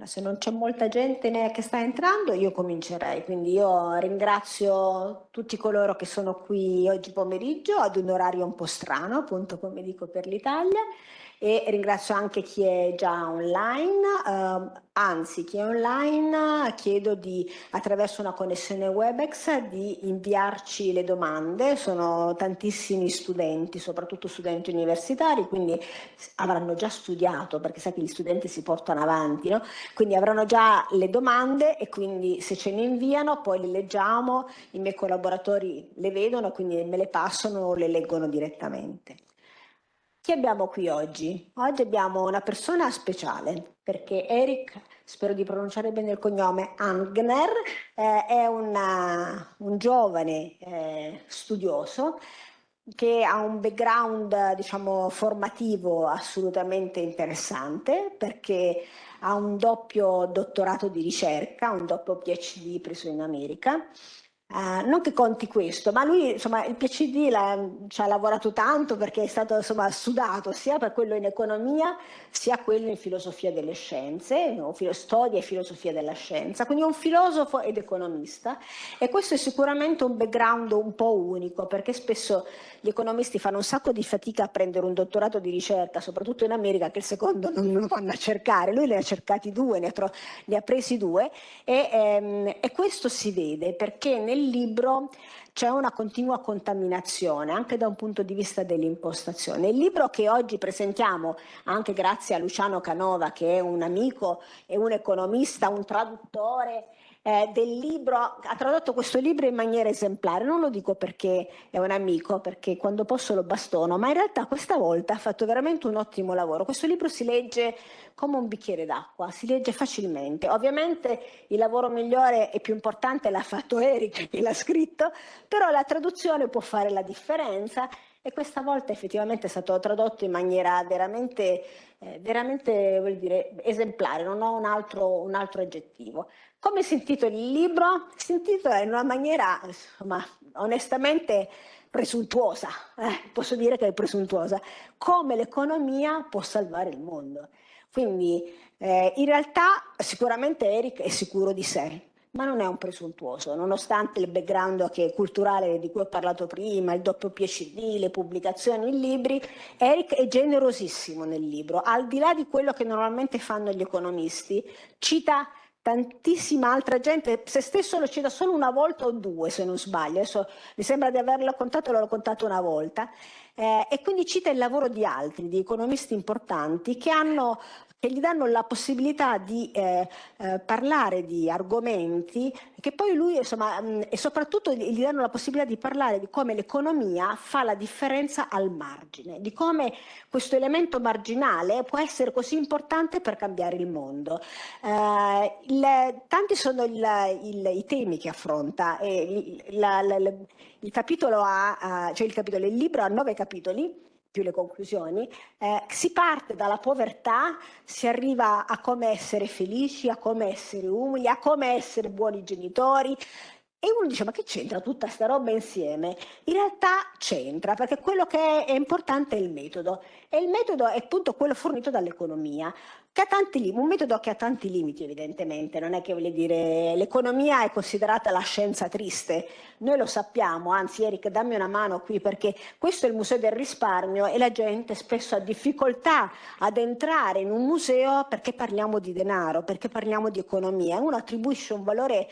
Se non c'è molta gente che sta entrando, io comincerei. Quindi io ringrazio tutti coloro che sono qui oggi pomeriggio ad un orario un po' strano, appunto come dico per l'Italia, e ringrazio anche chi è già online. Anzi, chi è online chiedo attraverso una connessione Webex di inviarci le domande. Sono tantissimi studenti, soprattutto studenti universitari, quindi avranno già studiato, perché sai che gli studenti si portano avanti, no? Quindi avranno già le domande e quindi se ce ne inviano poi le leggiamo, i miei collaboratori le vedono, quindi me le passano o le leggono direttamente. Chi abbiamo qui oggi? Oggi abbiamo una persona speciale, perché Erik, spero di pronunciare bene il cognome, Angner, è un giovane studioso che ha un background, diciamo, formativo assolutamente interessante, perché ha un doppio dottorato di ricerca, un doppio PhD preso in America. Non che conti questo, ma lui insomma il PhD ci ha lavorato tanto, perché è stato insomma sudato sia per quello in economia sia quello in filosofia delle scienze, o storia e filosofia della scienza, quindi un filosofo ed economista, e questo è sicuramente un background un po' unico, perché spesso gli economisti fanno un sacco di fatica a prendere un dottorato di ricerca, soprattutto in America, che il secondo non lo vanno a cercare. Lui ne ha cercati due, ne ha presi due, e questo si vede perché nel libro c'è una continua contaminazione anche da un punto di vista dell'impostazione. Il libro che oggi presentiamo, anche grazie a Luciano Canova, che è un amico e un economista, un traduttore del libro, ha tradotto questo libro in maniera esemplare. Non lo dico perché è un amico, perché quando posso lo bastono, ma in realtà questa volta ha fatto veramente un ottimo lavoro. Questo libro si legge come un bicchiere d'acqua, si legge facilmente. Ovviamente il lavoro migliore e più importante l'ha fatto Erik, che l'ha scritto, però la traduzione può fare la differenza, e questa volta effettivamente è stato tradotto in maniera veramente, vuol dire, esemplare. Non ho un altro aggettivo. Come si intitola il libro? Si intitola in una maniera, insomma, onestamente presuntuosa, posso dire che è presuntuosa: come l'economia può salvare il mondo. Quindi in realtà sicuramente Erik è sicuro di sé, ma non è un presuntuoso, nonostante il background culturale di cui ho parlato prima, il doppio PhD, le pubblicazioni, i libri. Erik è generosissimo nel libro, al di là di quello che normalmente fanno gli economisti, cita tantissima altra gente. Se stesso lo cita solo una volta o due, se non sbaglio, adesso mi sembra di averlo contato, l'ho contato una volta, e quindi cita il lavoro di altri, di economisti importanti che gli danno la possibilità di parlare di argomenti che poi lui, insomma, e soprattutto gli danno la possibilità di parlare di come l'economia fa la differenza al margine, di come questo elemento marginale può essere così importante per cambiare il mondo. Tanti sono i temi che affronta. Il capitolo il libro ha 9 capitoli, più le conclusioni. Si parte dalla povertà, si arriva a come essere felici, a come essere umili, a come essere buoni genitori. E uno dice: ma che c'entra tutta sta roba insieme? In realtà c'entra, perché quello che è importante è il metodo, e il metodo è appunto quello fornito dall'economia, che ha un metodo che ha tanti limiti, evidentemente. Non è che, voglio dire, l'economia è considerata la scienza triste, noi lo sappiamo. Anzi, Erik, dammi una mano qui, perché questo è il Museo del Risparmio e la gente spesso ha difficoltà ad entrare in un museo perché parliamo di denaro, perché parliamo di economia. Uno attribuisce un valore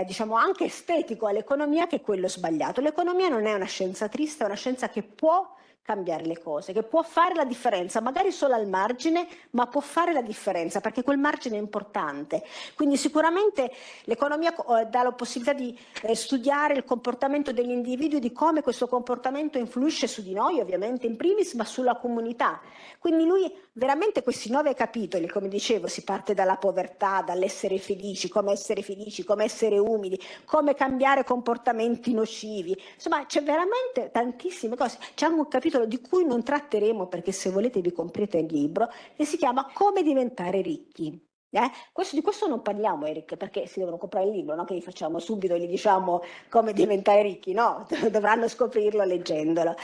diciamo anche estetico all'economia, che è quello sbagliato. L'economia non è una scienza triste, è una scienza che può cambiare le cose, che può fare la differenza, magari solo al margine, ma può fare la differenza, perché quel margine è importante. Quindi sicuramente l'economia dà la possibilità di studiare il comportamento degli individui, di come questo comportamento influisce su di noi, ovviamente in primis, ma sulla comunità. Quindi lui veramente, questi 9 capitoli, come dicevo, si parte dalla povertà, dall'essere felici, come essere umili, come cambiare comportamenti nocivi. Insomma, c'è veramente tantissime cose. C'è anche un capitolo di cui non tratteremo, perché se volete vi comprate il libro, e si chiama Come diventare ricchi. Di questo non parliamo, Erik, perché si devono comprare il libro, non che gli facciamo subito, gli diciamo come diventare ricchi, no, dovranno scoprirlo leggendolo.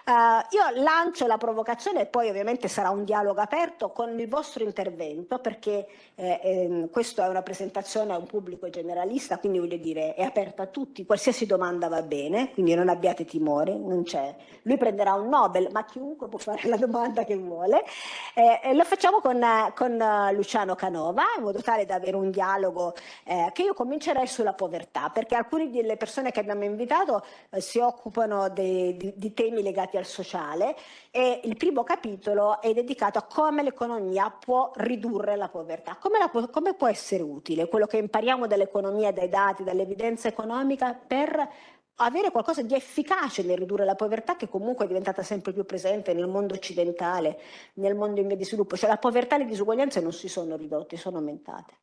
Io lancio la provocazione e poi ovviamente sarà un dialogo aperto con il vostro intervento, perché questa è una presentazione a un pubblico generalista, quindi voglio dire è aperta a tutti, qualsiasi domanda va bene, quindi non abbiate timore, non c'è. Lui prenderà un Nobel, ma chiunque può fare la domanda che vuole. Lo facciamo con Luciano Canova, in modo tale da avere un dialogo che io comincerei sulla povertà, perché alcune delle persone che abbiamo invitato si occupano di temi legati al sociale, e il primo capitolo è dedicato a come l'economia può ridurre la povertà, come può essere utile quello che impariamo dall'economia, dai dati, dall'evidenza economica, per avere qualcosa di efficace nel ridurre la povertà, che comunque è diventata sempre più presente nel mondo occidentale, nel mondo in via di sviluppo. Cioè la povertà e le disuguaglianze non si sono ridotte, sono aumentate.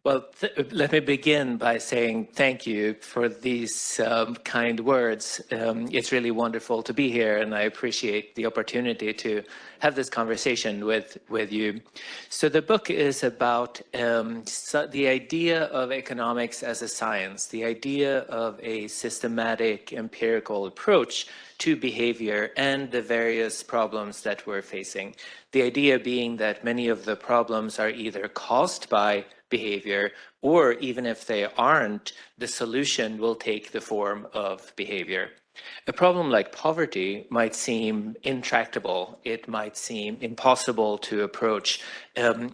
Well, let me begin by saying thank you for these kind words. It's really wonderful to be here, and I appreciate the opportunity to have this conversation with you. So the book is about the idea of economics as a science, the idea of a systematic empirical approach to behavior and the various problems that we're facing. The idea being that many of the problems are either caused by behavior, or even if they aren't, the solution will take the form of behavior. A problem like poverty might seem intractable. It might seem impossible to approach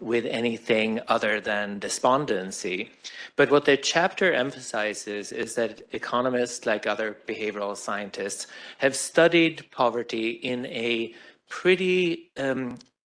with anything other than despondency. But what the chapter emphasizes is that economists, like other behavioral scientists, have studied poverty in a pretty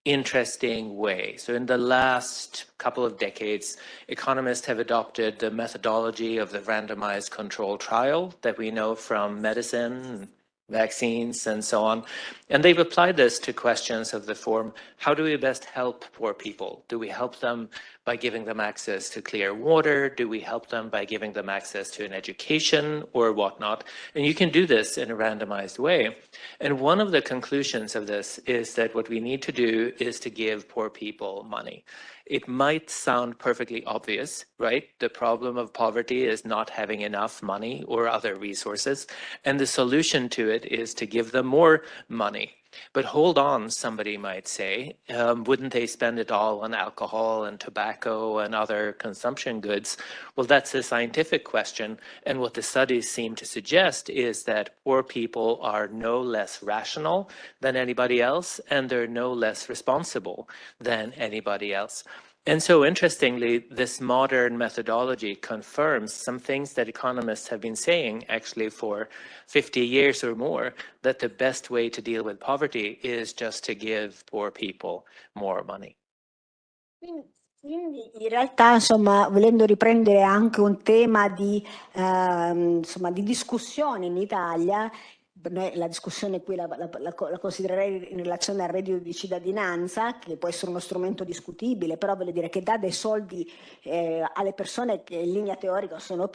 interesting way. So in the last couple of decades, economists have adopted the methodology of the randomized control trial that we know from medicine, vaccines, and so on. And they've applied this to questions of the form, how do we best help poor people? Do we help them by giving them access to clear water? Do we help them by giving them access to an education or whatnot? And you can do this in a randomized way. And one of the conclusions of this is that what we need to do is to give poor people money. It might sound perfectly obvious, right? The problem of poverty is not having enough money or other resources, and the solution to it is to give them more money. But hold on, somebody might say, wouldn't they spend it all on alcohol and tobacco and other consumption goods? Well, that's a scientific question. And what the studies seem to suggest is that poor people are no less rational than anybody else, and they're no less responsible than anybody else. And so interestingly, this modern methodology confirms some things that economists have been saying actually for 50 years or more, that the best way to deal with poverty is just to give poor people more money. Quindi in realtà, insomma, volendo riprendere anche un tema insomma, di discussione in Italia, per noi la discussione qui la considererei in relazione al reddito di cittadinanza, che può essere uno strumento discutibile, però voglio dire che dà dei soldi alle persone che in linea teorica sono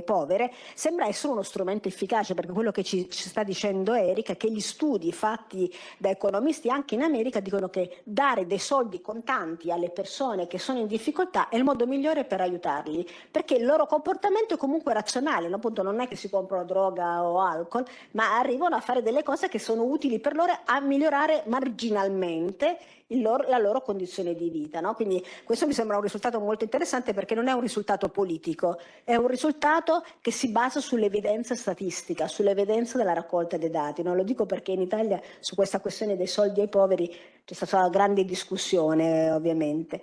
povere, sembra essere uno strumento efficace, perché quello che ci sta dicendo Erik è che gli studi fatti da economisti anche in America dicono che dare dei soldi contanti alle persone che sono in difficoltà è il modo migliore per aiutarli, perché il loro comportamento è comunque razionale, no? Appunto non è che si comprano droga o alcol, ma arrivano a fare delle cose che sono utili per loro a migliorare marginalmente la loro condizione di vita, no? Quindi questo mi sembra un risultato molto interessante, perché non è un risultato politico, è un risultato che si basa sull'evidenza statistica, sull'evidenza della raccolta dei dati. Non lo dico perché in Italia su questa questione dei soldi ai poveri c'è stata una grande discussione, ovviamente.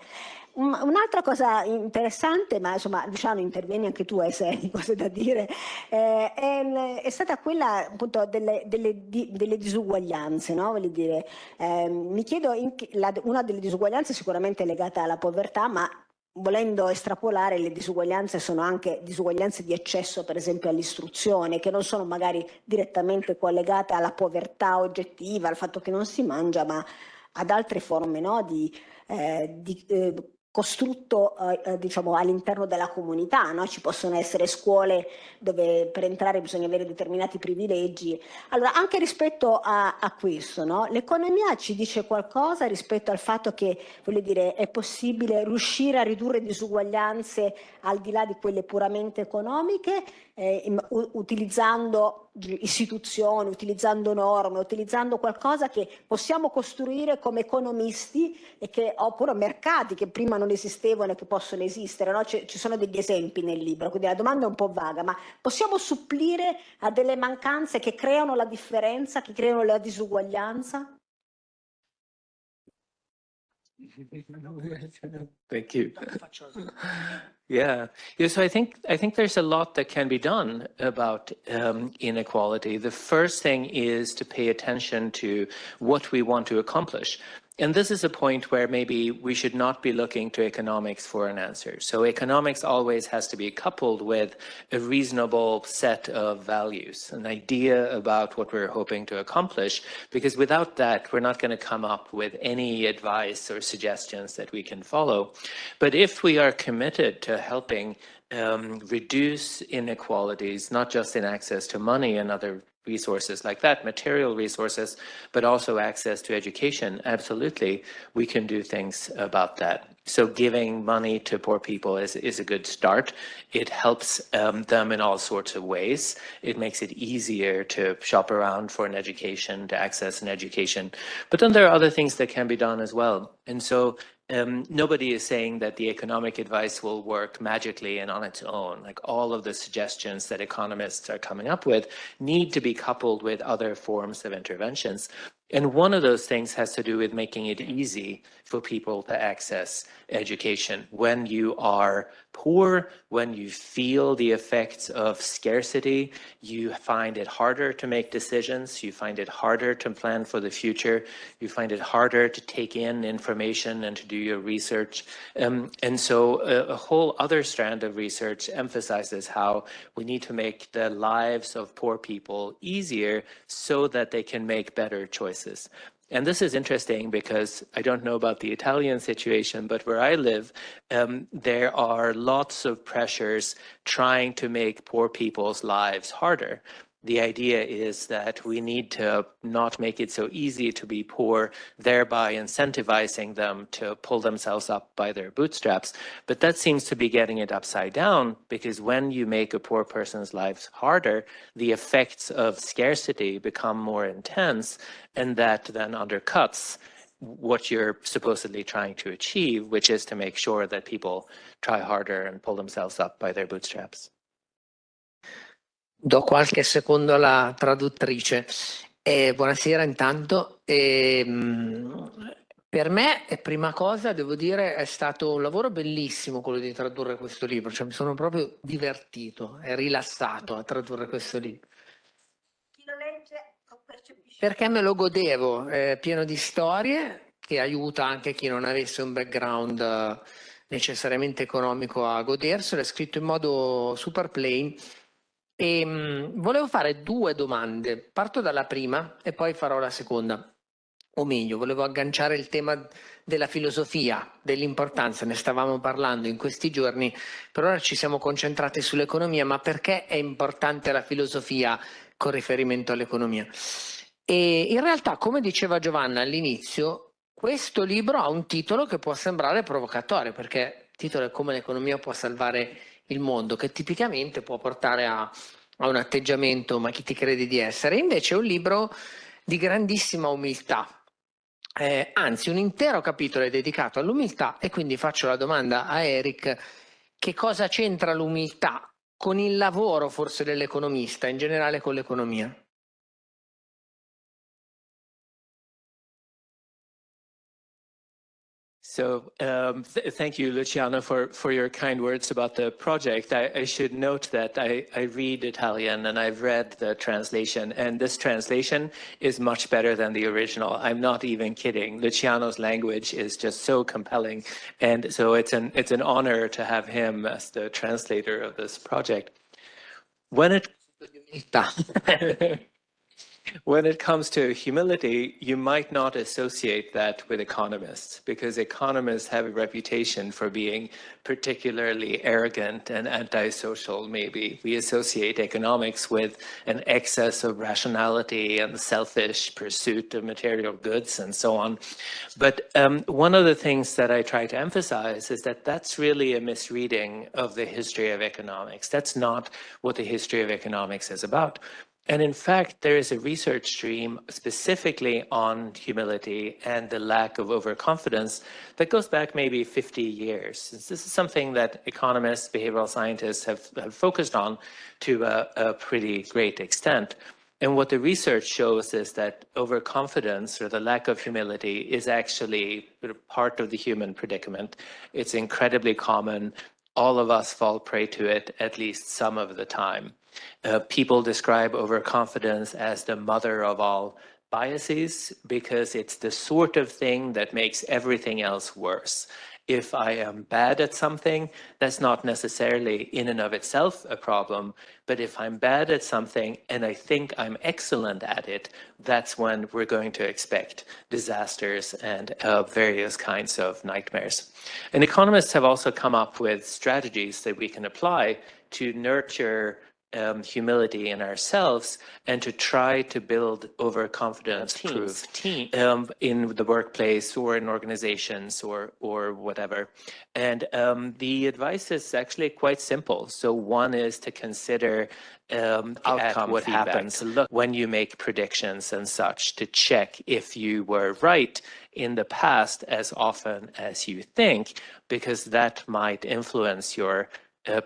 Un'altra cosa interessante, ma insomma Luciano intervieni anche tu, se cose da dire, è stata quella appunto delle disuguaglianze, no? Voglio dire, mi chiedo, una delle disuguaglianze sicuramente è legata alla povertà, ma volendo estrapolare, le disuguaglianze sono anche disuguaglianze di accesso, per esempio all'istruzione, che non sono magari direttamente collegate alla povertà oggettiva, al fatto che non si mangia, ma ad altre forme, no? costrutto diciamo all'interno della comunità, no? Ci possono essere scuole dove per entrare bisogna avere determinati privilegi. Allora, anche rispetto a questo, no? L'economia ci dice qualcosa rispetto al fatto che, voglio dire, è possibile riuscire a ridurre disuguaglianze al di là di quelle puramente economiche, utilizzando istituzioni, utilizzando norme, utilizzando qualcosa che possiamo costruire come economisti e che, oppure mercati che prima non esistevano e che possono esistere, no? Ci sono degli esempi nel libro, quindi la domanda è un po' vaga, ma possiamo supplire a delle mancanze che creano la differenza, che creano la disuguaglianza? Thank you. Yeah. So I think there's a lot that can be done about inequality. The first thing is to pay attention to what we want to accomplish. And this is a point where maybe we should not be looking to economics for an answer. So economics always has to be coupled with a reasonable set of values, an idea about what we're hoping to accomplish, because without that, we're not going to come up with any advice or suggestions that we can follow. But if we are committed to helping reduce inequalities, not just in access to money and other resources like that, material resources, but also access to education, absolutely, we can do things about that. So giving money to poor people is a good start. It helps them in all sorts of ways. It makes it easier to shop around for an education, to access an education. But then there are other things that can be done as well. And so nobody is saying that the economic advice will work magically and on its own. Like all of the suggestions that economists are coming up with need to be coupled with other forms of interventions. And one of those things has to do with making it easy for people to access education. When you are poor, when you feel the effects of scarcity, you find it harder to make decisions, you find it harder to plan for the future, you find it harder to take in information and to do your research. And so a whole other strand of research emphasizes how we need to make the lives of poor people easier so that they can make better choices. And this is interesting because I don't know about the Italian situation, but where I live, there are lots of pressures trying to make poor people's lives harder. The idea is that we need to not make it so easy to be poor, thereby incentivizing them to pull themselves up by their bootstraps. But that seems to be getting it upside down, because when you make a poor person's lives harder, the effects of scarcity become more intense, and that then undercuts what you're supposedly trying to achieve, which is to make sure that people try harder and pull themselves up by their bootstraps. Do qualche secondo alla traduttrice. Buonasera intanto. Per me, prima cosa, devo dire, è stato un lavoro bellissimo quello di tradurre questo libro, cioè mi sono proprio divertito e rilassato a tradurre questo libro. Chi lo legge lo percepisce. Perché me lo godevo, pieno di storie, che aiuta anche chi non avesse un background necessariamente economico a goderselo, è scritto in modo super plain. E volevo fare due domande, parto dalla prima e poi farò la seconda, o meglio, volevo agganciare il tema della filosofia, dell'importanza, ne stavamo parlando in questi giorni, per ora ci siamo concentrati sull'economia, ma perché è importante la filosofia con riferimento all'economia? E in realtà, come diceva Giovanna all'inizio, questo libro ha un titolo che può sembrare provocatorio, perché il titolo è Come l'economia può salvare il mondo, che tipicamente può portare a un atteggiamento ma chi ti credi di essere. Invece è un libro di grandissima umiltà, anzi un intero capitolo è dedicato all'umiltà, e quindi faccio la domanda a Erik: che cosa c'entra l'umiltà con il lavoro forse dell'economista, in generale con l'economia? So thank you, Luciano, for your kind words about the project. I should note that I read Italian and I've read the translation, and this translation is much better than the original. I'm not even kidding. Luciano's language is just so compelling, and so it's an honor to have him as the translator of this project. When it When it comes to humility, you might not associate that with economists, because economists have a reputation for being particularly arrogant and antisocial, maybe. We associate economics with an excess of rationality and selfish pursuit of material goods and so on. But one of the things that I try to emphasize is that that's really a misreading of the history of economics. That's not what the history of economics is about. And in fact, there is a research stream specifically on humility and the lack of overconfidence that goes back maybe 50 years. This is something that economists, behavioral scientists have focused on to a pretty great extent. And what the research shows is that overconfidence, or the lack of humility, is actually part of the human predicament. It's incredibly common. All of us fall prey to it at least some of the time. People describe overconfidence as the mother of all biases, because it's the sort of thing that makes everything else worse. If I am bad at something, that's not necessarily in and of itself a problem, but if I'm bad at something and I think I'm excellent at it, that's when we're going to expect disasters and various kinds of nightmares. And economists have also come up with strategies that we can apply to nurture humility in ourselves and to try to build overconfidence-proof teams in the workplace or in organizations or whatever. And the advice is actually quite simple. So one is to consider outcome, what happens when you make predictions and such, to check if you were right in the past as often as you think, because that might influence your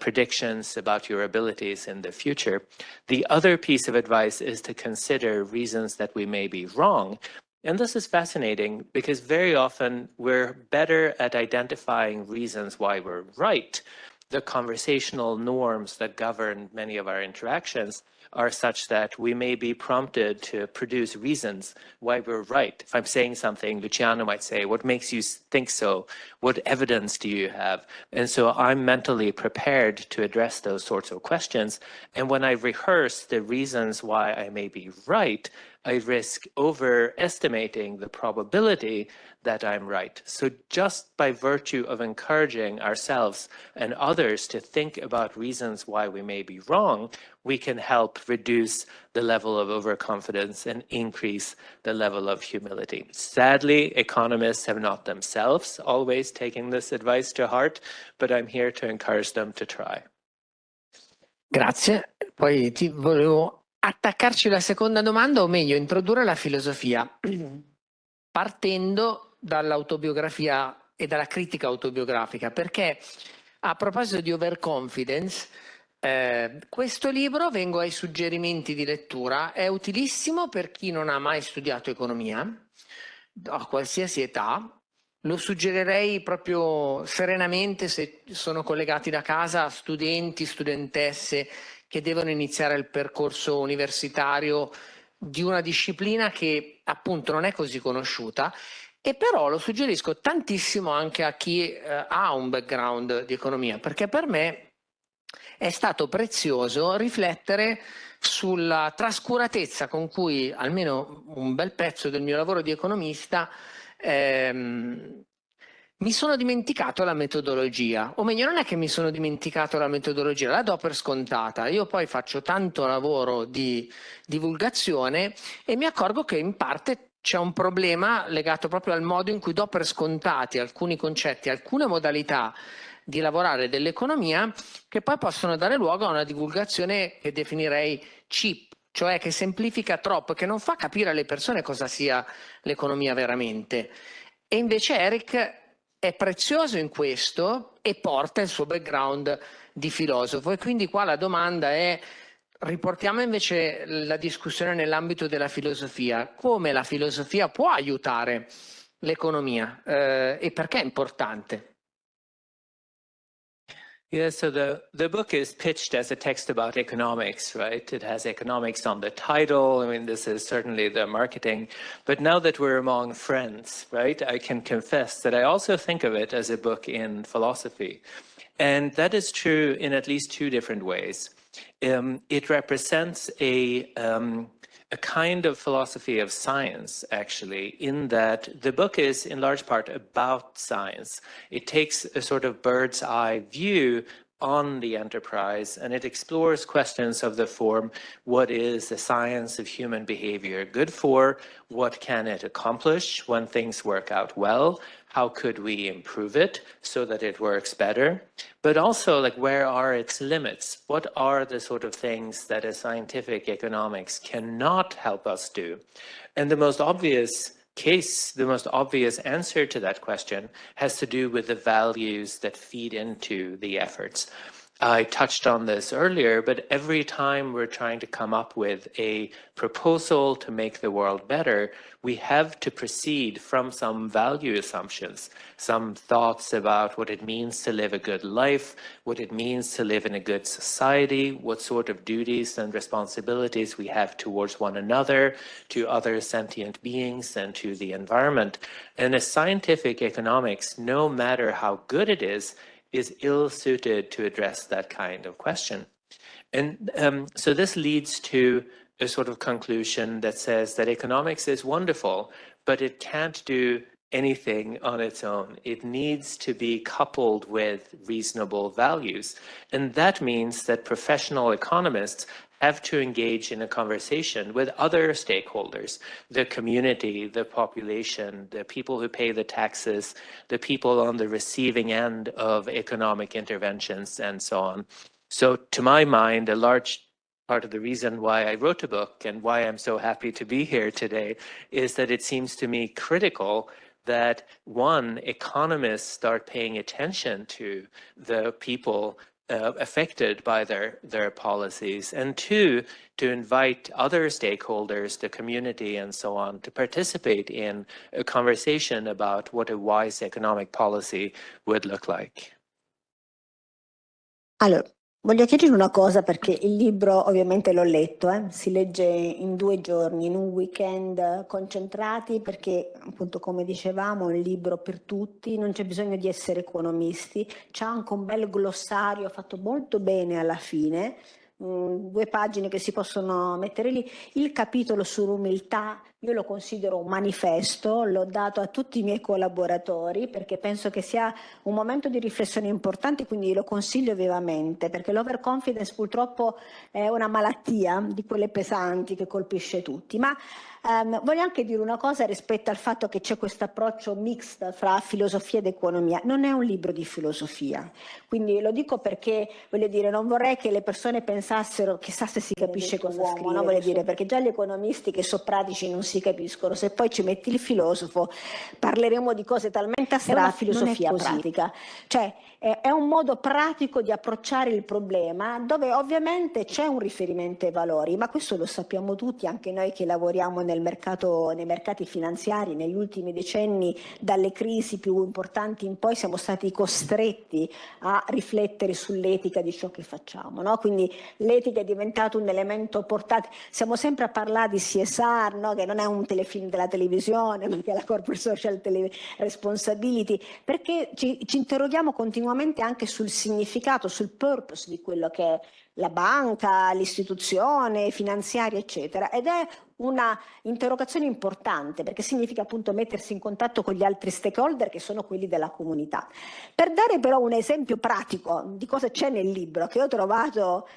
predictions about your abilities in the future. The other piece of advice is to consider reasons that we may be wrong. And this is fascinating because very often we're better at identifying reasons why we're right. The conversational norms that govern many of our interactions are such that we may be prompted to produce reasons why we're right. If I'm saying something, Luciano might say, what makes you think so? What evidence do you have? And so I'm mentally prepared to address those sorts of questions. And when I rehearse the reasons why I may be right, I risk overestimating the probability that I'm right. So just by virtue of encouraging ourselves and others to think about reasons why we may be wrong, we can help reduce the level of overconfidence and increase the level of humility. Sadly, economists have not themselves always taken this advice to heart, but I'm here to encourage them to try. Grazie. Poi ti volevo attaccarci la seconda domanda, o meglio, introdurre la filosofia, partendo dall'autobiografia e dalla critica autobiografica, perché a proposito di overconfidence, questo libro, vengo ai suggerimenti di lettura, è utilissimo per chi non ha mai studiato economia, a qualsiasi età. Lo suggerirei proprio serenamente se sono collegati da casa studenti, studentesse che devono iniziare il percorso universitario di una disciplina che appunto non è così conosciuta, e però lo suggerisco tantissimo anche a chi ha un background di economia, perché per me è stato prezioso riflettere sulla trascuratezza con cui almeno un bel pezzo del mio lavoro di economista mi sono dimenticato la metodologia, o meglio non è che mi sono dimenticato la metodologia, la do per scontata. Io poi faccio tanto lavoro di divulgazione e mi accorgo che in parte c'è un problema legato proprio al modo in cui do per scontati alcuni concetti, alcune modalità di lavorare dell'economia che poi possono dare luogo a una divulgazione che definirei cheap, cioè che semplifica troppo, che non fa capire alle persone cosa sia l'economia veramente. E invece Erik è prezioso in questo e porta il suo background di filosofo, e quindi qua la domanda è: riportiamo invece la discussione nell'ambito della filosofia. Come la filosofia può aiutare l'economia e perché è importante? Yeah, so the book is pitched as a text about economics, right? It has economics on the title. I mean, this is certainly the marketing. But now that we're among friends, right, I can confess that I also think of it as a book in philosophy. And that is true in at least two different ways. It represents a a kind of philosophy of science, actually, in that the book is in large part about science. It takes a sort of bird's eye view on the enterprise, and it explores questions of the form: what is the science of human behavior good for? What can it accomplish when things work out well? How could we improve it so that it works better? But also, like, where are its limits? What are the sort of things that a scientific economics cannot help us do? And the most obvious case, the most obvious answer to that question has to do with the values that feed into the efforts. I touched on this earlier, but every time we're trying to come up with a proposal to make the world better, we have to proceed from some value assumptions, some thoughts about what it means to live a good life, what it means to live in a good society, what sort of duties and responsibilities we have towards one another, to other sentient beings, and to the environment. And a scientific economics, no matter how good it is ill-suited to address that kind of question. And so this leads to a sort of conclusion that says that economics is wonderful, but it can't do anything on its own. It needs to be coupled with reasonable values. And that means that professional economists have to engage in a conversation with other stakeholders, the community, the population, the people who pay the taxes, the people on the receiving end of economic interventions, and so on. So to my mind, a large part of the reason why I wrote a book and why I'm so happy to be here today is that it seems to me critical that, one, economists start paying attention to the people affected by their policies, and two, to invite other stakeholders, the community and so on, to participate in a conversation about what a wise economic policy would look like. Allora, voglio chiedere una cosa, perché il libro ovviamente l'ho letto, si legge in 2 giorni, in un weekend concentrati, perché appunto, come dicevamo, è un libro per tutti, non c'è bisogno di essere economisti, c'è anche un bel glossario fatto molto bene alla fine, 2 pagine che si possono mettere lì. Il capitolo sull'umiltà io lo considero un manifesto, l'ho dato a tutti i miei collaboratori perché penso che sia un momento di riflessione importante, quindi lo consiglio vivamente, perché l'overconfidence purtroppo è una malattia di quelle pesanti che colpisce tutti. Ma voglio anche dire una cosa rispetto al fatto che c'è questo approccio mixed fra filosofia ed economia. Non è un libro di filosofia, quindi lo dico perché, voglio dire, non vorrei che le persone pensassero chissà se si capisce cosa uomo, no? Voglio dire, perché già gli economisti che sono pratici non si capiscono, se poi ci metti il filosofo parleremo di cose talmente astratte. È una filosofia pratica, cioè è un modo pratico di approcciare il problema, dove ovviamente c'è un riferimento ai valori, ma questo lo sappiamo tutti, anche noi che lavoriamo nei mercati finanziari. Negli ultimi decenni, dalle crisi più importanti in poi, siamo stati costretti a riflettere sull'etica di ciò che facciamo, no? Quindi l'etica è diventato un elemento portatile. Siamo sempre a parlare di CSR, no? Che non è un telefilm della televisione, ma che è la corporate social responsibility, perché ci interroghiamo continuamente anche sul significato, sul purpose di quello che è la banca, l'istituzione finanziaria, eccetera, ed è una interrogazione importante, perché significa appunto mettersi in contatto con gli altri stakeholder, che sono quelli della comunità. Per dare però un esempio pratico di cosa c'è nel libro, che ho trovato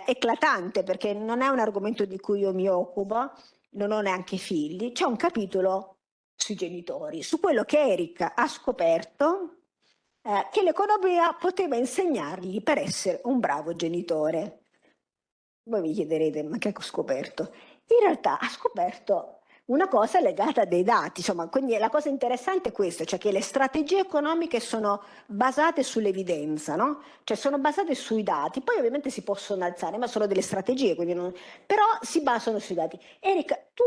eclatante, perché non è un argomento di cui io mi occupo, non ho neanche figli, c'è un capitolo sui genitori, su quello che Erik ha scoperto che l'economia poteva insegnargli per essere un bravo genitore. Voi mi chiederete, ma che ha scoperto? In realtà ha scoperto una cosa legata dai dati, insomma, quindi la cosa interessante è questa, cioè che le strategie economiche sono basate sull'evidenza, no? Cioè sono basate sui dati, poi ovviamente si possono alzare, ma sono delle strategie, quindi però si basano sui dati. Erik, tu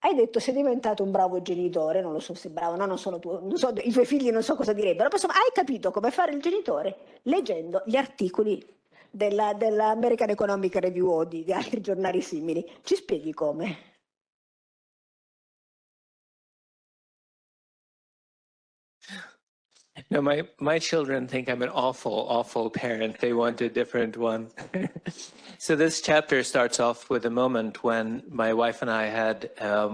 hai detto sei diventato un bravo genitore, non lo so se bravo, no, non sono tuo, non so, i tuoi figli non so cosa direbbero, però insomma hai capito come fare il genitore leggendo gli articoli dell'American Economic Review o di altri giornali simili. Ci spieghi come? No, my children think I'm an awful parent. They want a different one. So this chapter starts off with a moment when my wife and I had,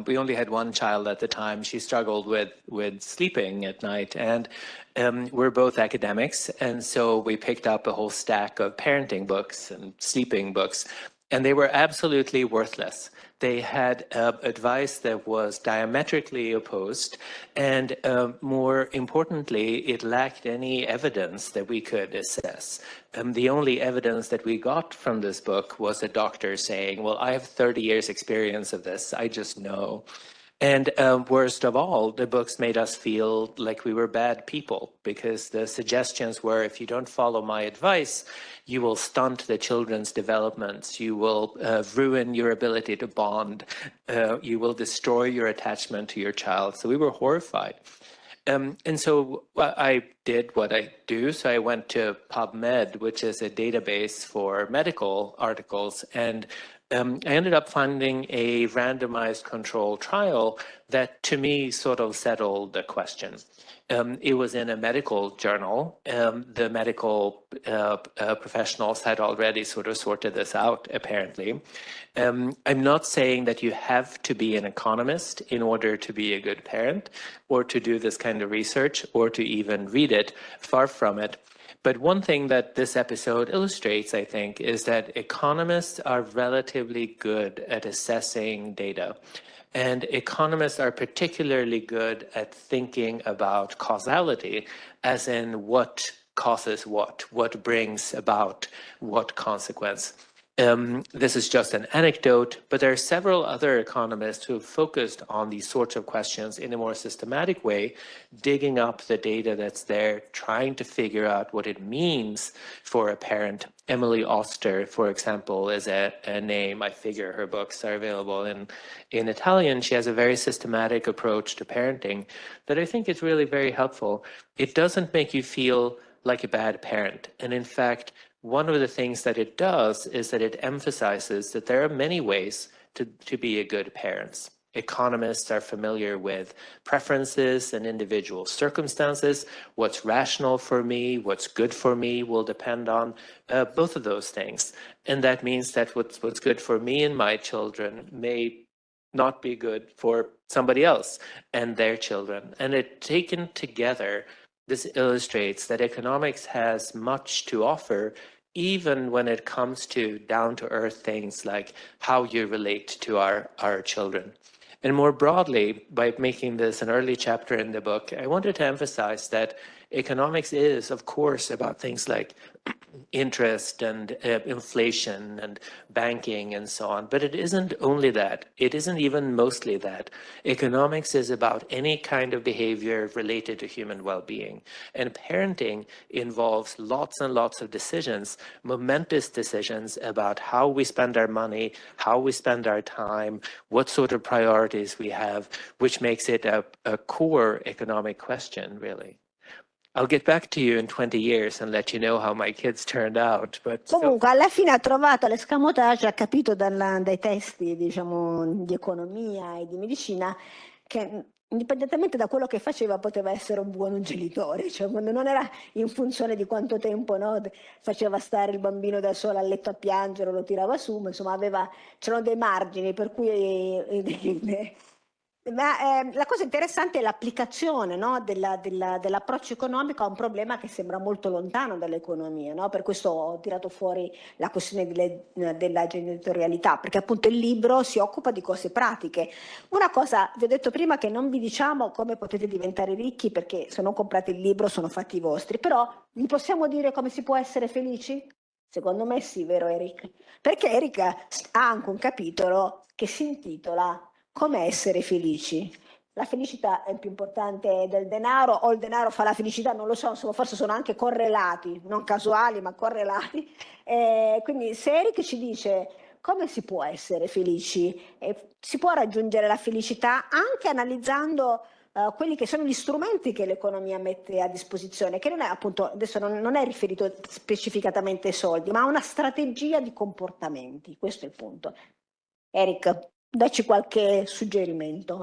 we only had one child at the time. She struggled with sleeping at night, and we're both academics. And so we picked up a whole stack of parenting books and sleeping books, and they were absolutely worthless. They had advice that was diametrically opposed, and more importantly, it lacked any evidence that we could assess. The only evidence that we got from this book was a doctor saying, well, I have 30 years experience of this, I just know. And worst of all, the books made us feel like we were bad people, because the suggestions were, if you don't follow my advice, you will stunt the children's developments, you will ruin your ability to bond, you will destroy your attachment to your child. So we were horrified. And so I did what I do. So I went to PubMed, which is a database for medical articles, and I ended up finding a randomized control trial that, to me, sort of settled the question. It was in a medical journal. The medical professionals had already sort of sorted this out, apparently. I'm not saying that you have to be an economist in order to be a good parent, or to do this kind of research, or to even read it. Far from it. But one thing that this episode illustrates, I think, is that economists are relatively good at assessing data. And economists are particularly good at thinking about causality, as in what causes what brings about what consequence. This is just an anecdote, but there are several other economists who have focused on these sorts of questions in a more systematic way, digging up the data that's there, trying to figure out what it means for a parent. Emily Oster, for example, is a name. I figure her books are available in Italian. She has a very systematic approach to parenting that I think is really very helpful. It doesn't make you feel like a bad parent. And in fact, one of the things that it does is that it emphasizes that there are many ways to be a good parent. Economists are familiar with preferences and individual circumstances. What's rational for me, what's good for me will depend on both of those things. And that means that what's good for me and my children may not be good for somebody else and their children. And it taken together, this illustrates that economics has much to offer, even when it comes to down-to-earth things like how you relate to our children. And more broadly, by making this an early chapter in the book, I wanted to emphasize that economics is, of course, about things like interest and inflation and banking and so on. But it isn't only that. It isn't even mostly that. Economics is about any kind of behavior related to human well-being. And parenting involves lots and lots of decisions, momentous decisions about how we spend our money, how we spend our time, what sort of priorities we have, which makes it a core economic question, really. I'll get back to you in 20 years and let you know how my kids turned out. But Comunque, alla fine ha trovato l'escamotage, ha capito dai testi, diciamo, di economia e di medicina che indipendentemente da quello che faceva poteva essere un buon genitore, cioè quando non era in funzione di quanto tempo, no, faceva stare il bambino da solo a letto a piangere, lo tirava su, ma insomma c'erano dei margini per cui ma la cosa interessante è l'applicazione, no, dell'approccio economico a un problema che sembra molto lontano dall'economia, no? Per questo ho tirato fuori la questione della genitorialità, perché appunto il libro si occupa di cose pratiche. Una cosa, vi ho detto prima, che non vi diciamo come potete diventare ricchi, perché se non comprate il libro sono fatti vostri, però vi possiamo dire come si può essere felici? Secondo me sì, vero Erik? Perché Erik ha anche un capitolo che si intitola Come essere felici. La felicità è più importante del denaro, o il denaro fa la felicità, non lo so, insomma, forse sono anche correlati, non casuali ma correlati. Quindi se Erik ci dice come si può essere felici, si può raggiungere la felicità anche analizzando quelli che sono gli strumenti che l'economia mette a disposizione, che non è appunto, adesso non è riferito specificatamente ai soldi, ma a una strategia di comportamenti, questo è il punto. Erik, dacci qualche suggerimento.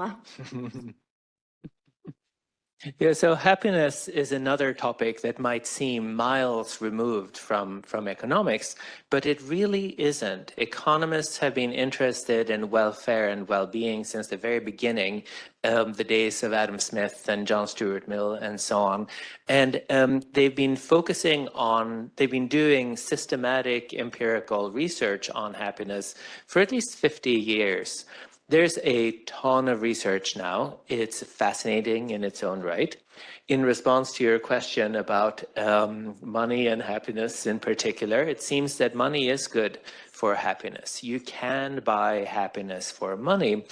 Yeah, so happiness is another topic that might seem miles removed from economics, but it really isn't. Economists have been interested in welfare and well-being since the very beginning, the days of Adam Smith and John Stuart Mill and so on. And they've been doing systematic empirical research on happiness for at least 50 years. There's a ton of research now. It's fascinating in its own right. In response to your question about money and happiness in particular, it seems that money is good for happiness. You can buy happiness for money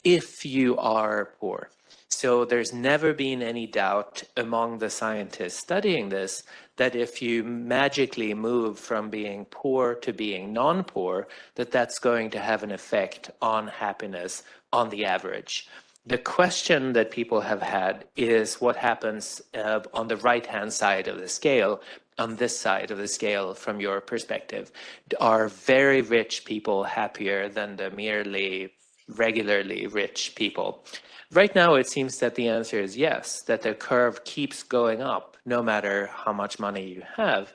if you are poor. So there's never been any doubt among the scientists studying this that if you magically move from being poor to being non-poor, that's going to have an effect on happiness on the average. The question that people have had is what happens on the right-hand side of the scale, on this side of the scale from your perspective. Are very rich people happier than the merely regularly rich people? Right now, it seems that the answer is yes, that the curve keeps going up no matter how much money you have,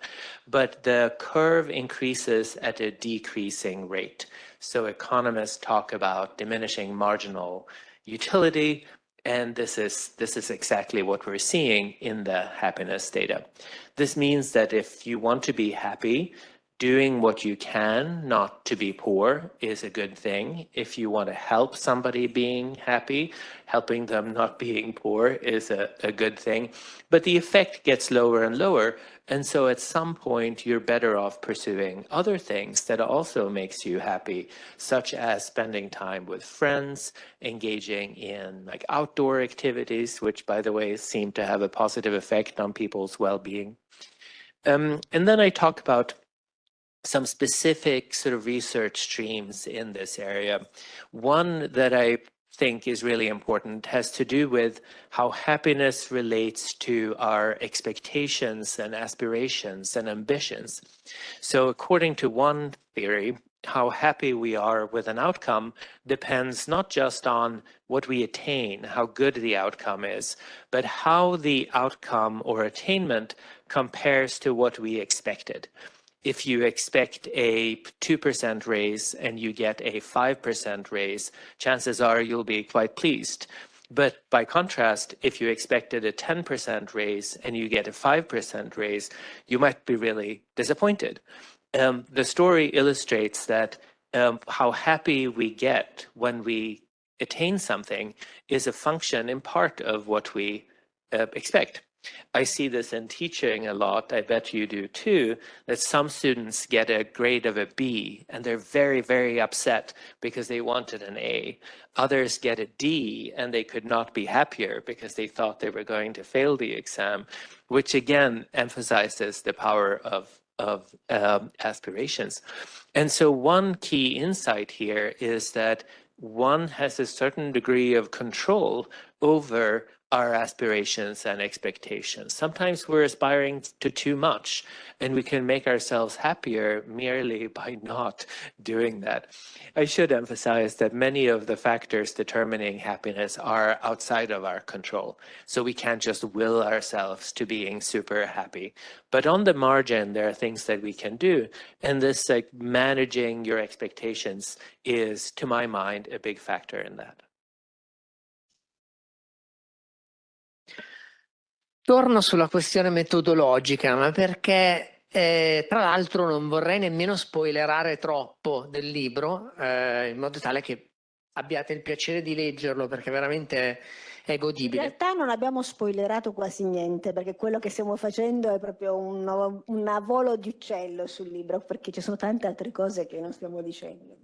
but the curve increases at a decreasing rate. So economists talk about diminishing marginal utility, and this is exactly what we're seeing in the happiness data. This means that if you want to be happy, doing what you can not to be poor is a good thing. If you want to help somebody being happy, helping them not being poor is a good thing. But the effect gets lower and lower. And so at some point, you're better off pursuing other things that also makes you happy, such as spending time with friends, engaging in like outdoor activities, which, by the way, seem to have a positive effect on people's well-being. And then I talk about some specific sort of research streams in this area. One that I think is really important has to do with how happiness relates to our expectations and aspirations and ambitions. So according to one theory, how happy we are with an outcome depends not just on what we attain, how good the outcome is, but how the outcome or attainment compares to what we expected. If you expect a 2% raise and you get a 5% raise, chances are you'll be quite pleased. But by contrast, if you expected a 10% raise and you get a 5% raise, you might be really disappointed. The story illustrates that how happy we get when we attain something is a function in part of what we expect. I see this in teaching a lot, I bet you do too, that some students get a grade of a B and they're very, very upset because they wanted an A. Others get a D and they could not be happier because they thought they were going to fail the exam, which again emphasizes the power of aspirations. And so one key insight here is that one has a certain degree of control over our aspirations and expectations. Sometimes we're aspiring to too much, and we can make ourselves happier merely by not doing that. I should emphasize that many of the factors determining happiness are outside of our control, so we can't just will ourselves to being super happy. But on the margin, there are things that we can do, and this like managing your expectations is, to my mind, a big factor in that. Torno sulla questione metodologica, ma perché tra l'altro non vorrei nemmeno spoilerare troppo del libro, in modo tale che abbiate il piacere di leggerlo, perché veramente è godibile. In realtà non abbiamo spoilerato quasi niente, perché quello che stiamo facendo è proprio un volo di uccello sul libro, perché ci sono tante altre cose che non stiamo dicendo.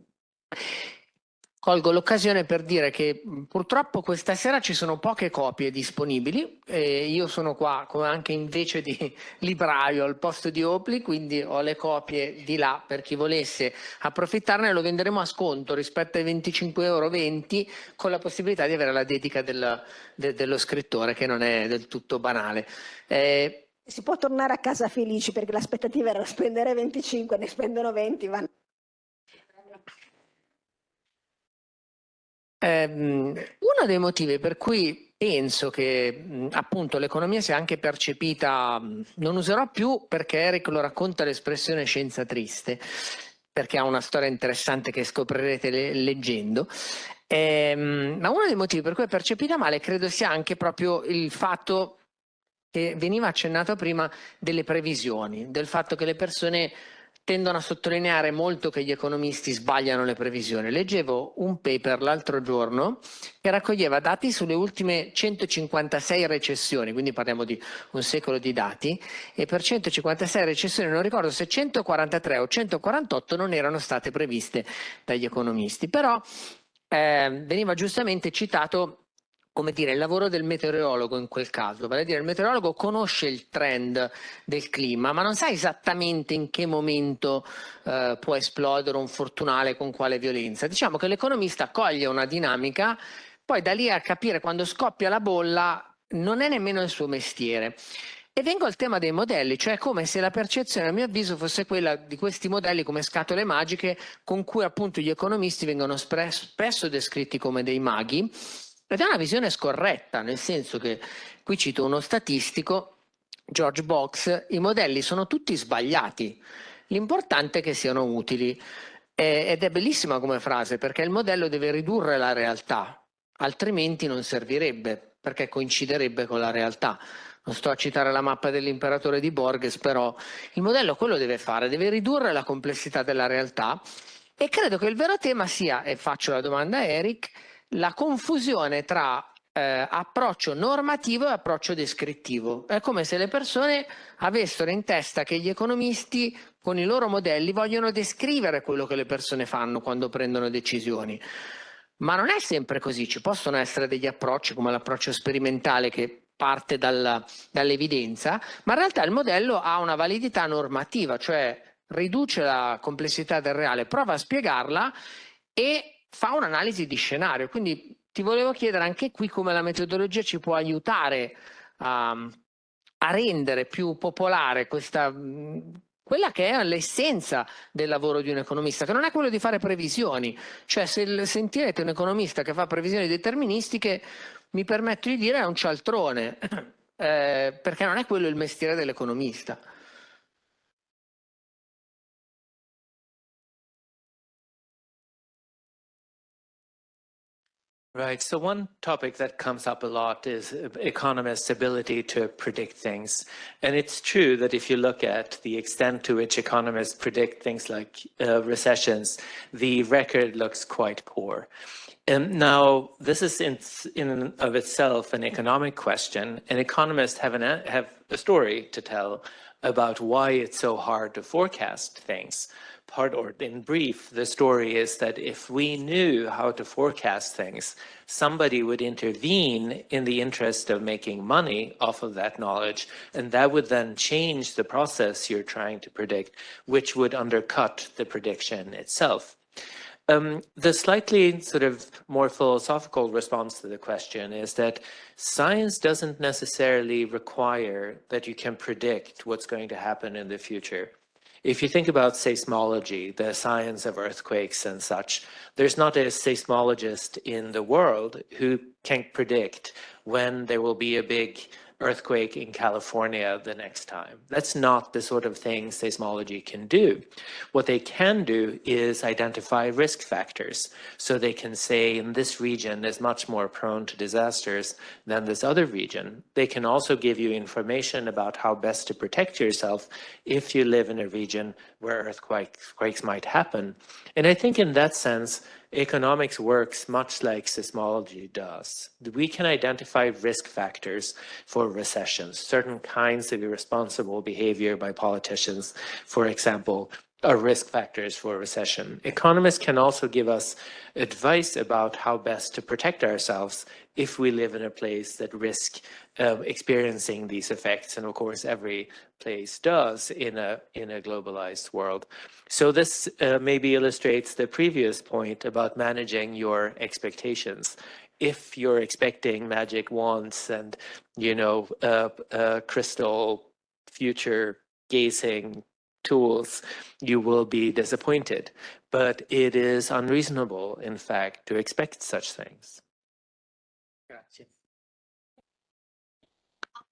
Colgo l'occasione per dire che purtroppo questa sera ci sono poche copie disponibili, io sono qua anche invece di libraio al posto di Opli, quindi ho le copie di là per chi volesse approfittarne. Lo venderemo a sconto rispetto ai 25,20 € con la possibilità di avere la dedica dello scrittore, che non è del tutto banale. Si può tornare a casa felici, perché l'aspettativa era spendere 25, ne spendono 20, vanno. Uno dei motivi per cui penso che appunto l'economia sia anche percepita, non userò più perché Erik lo racconta l'espressione scienza triste, perché ha una storia interessante che scoprirete leggendo. Ma uno dei motivi per cui è percepita male credo sia anche proprio il fatto che veniva accennato prima delle previsioni, del fatto che le persone tendono a sottolineare molto che gli economisti sbagliano le previsioni. Leggevo un paper l'altro giorno che raccoglieva dati sulle ultime 156 recessioni, quindi parliamo di un secolo di dati, e per 156 recessioni, non ricordo se 143 o 148 non erano state previste dagli economisti, però veniva giustamente citato, come dire, il lavoro del meteorologo in quel caso, vale a dire il meteorologo conosce il trend del clima, ma non sa esattamente in che momento può esplodere un fortunale con quale violenza. Diciamo che l'economista coglie una dinamica, poi da lì a capire quando scoppia la bolla non è nemmeno il suo mestiere. E vengo al tema dei modelli, cioè come se la percezione, a mio avviso, fosse quella di questi modelli come scatole magiche con cui appunto gli economisti vengono spesso descritti come dei maghi, ed è una visione scorretta, nel senso che, qui cito uno statistico, George Box, i modelli sono tutti sbagliati, l'importante è che siano utili. Ed è bellissima come frase, perché il modello deve ridurre la realtà, altrimenti non servirebbe, perché coinciderebbe con la realtà. Non sto a citare la mappa dell'imperatore di Borges, però il modello quello deve fare, deve ridurre la complessità della realtà, e credo che il vero tema sia, e faccio la domanda a Erik, la confusione tra approccio normativo e approccio descrittivo. È come se le persone avessero in testa che gli economisti con i loro modelli vogliono descrivere quello che le persone fanno quando prendono decisioni. Ma non è sempre così, ci possono essere degli approcci come l'approccio sperimentale che parte dall'evidenza, ma in realtà il modello ha una validità normativa, cioè riduce la complessità del reale, prova a spiegarla e fa un'analisi di scenario. Quindi ti volevo chiedere anche qui come la metodologia ci può aiutare a rendere più popolare quella che è l'essenza del lavoro di un economista, che non è quello di fare previsioni. Cioè, se sentirete un economista che fa previsioni deterministiche, mi permetto di dire è un cialtrone, perché non è quello il mestiere dell'economista. Right. So one topic that comes up a lot is economists' ability to predict things. And it's true that if you look at the extent to which economists predict things like recessions, the record looks quite poor. Now, this is in and of itself an economic question, and economists have a story to tell about why it's so hard to forecast things. Or in brief, the story is that if we knew how to forecast things, somebody would intervene in the interest of making money off of that knowledge, and that would then change the process you're trying to predict, which would undercut the prediction itself. The slightly sort of more philosophical response to the question is that science doesn't necessarily require that you can predict what's going to happen in the future. If you think about seismology, the science of earthquakes and such, there's not a seismologist in the world who can predict when there will be a big earthquake in California the next time. That's not the sort of thing seismology can do. What they can do is identify risk factors. So they can say in this region is much more prone to disasters than this other region. They can also give you information about how best to protect yourself if you live in a region where earthquakes might happen. And I think in that sense, economics works much like seismology does. We can identify risk factors for recessions, certain kinds of irresponsible behavior by politicians, for example, are risk factors for recession. Economists can also give us advice about how best to protect ourselves if we live in a place that risk experiencing these effects. And of course, every place does in a globalized world. So this maybe illustrates the previous point about managing your expectations. If you're expecting magic wands and, crystal future gazing tools, you will be disappointed. But it is unreasonable, in fact, to expect such things. Grazie.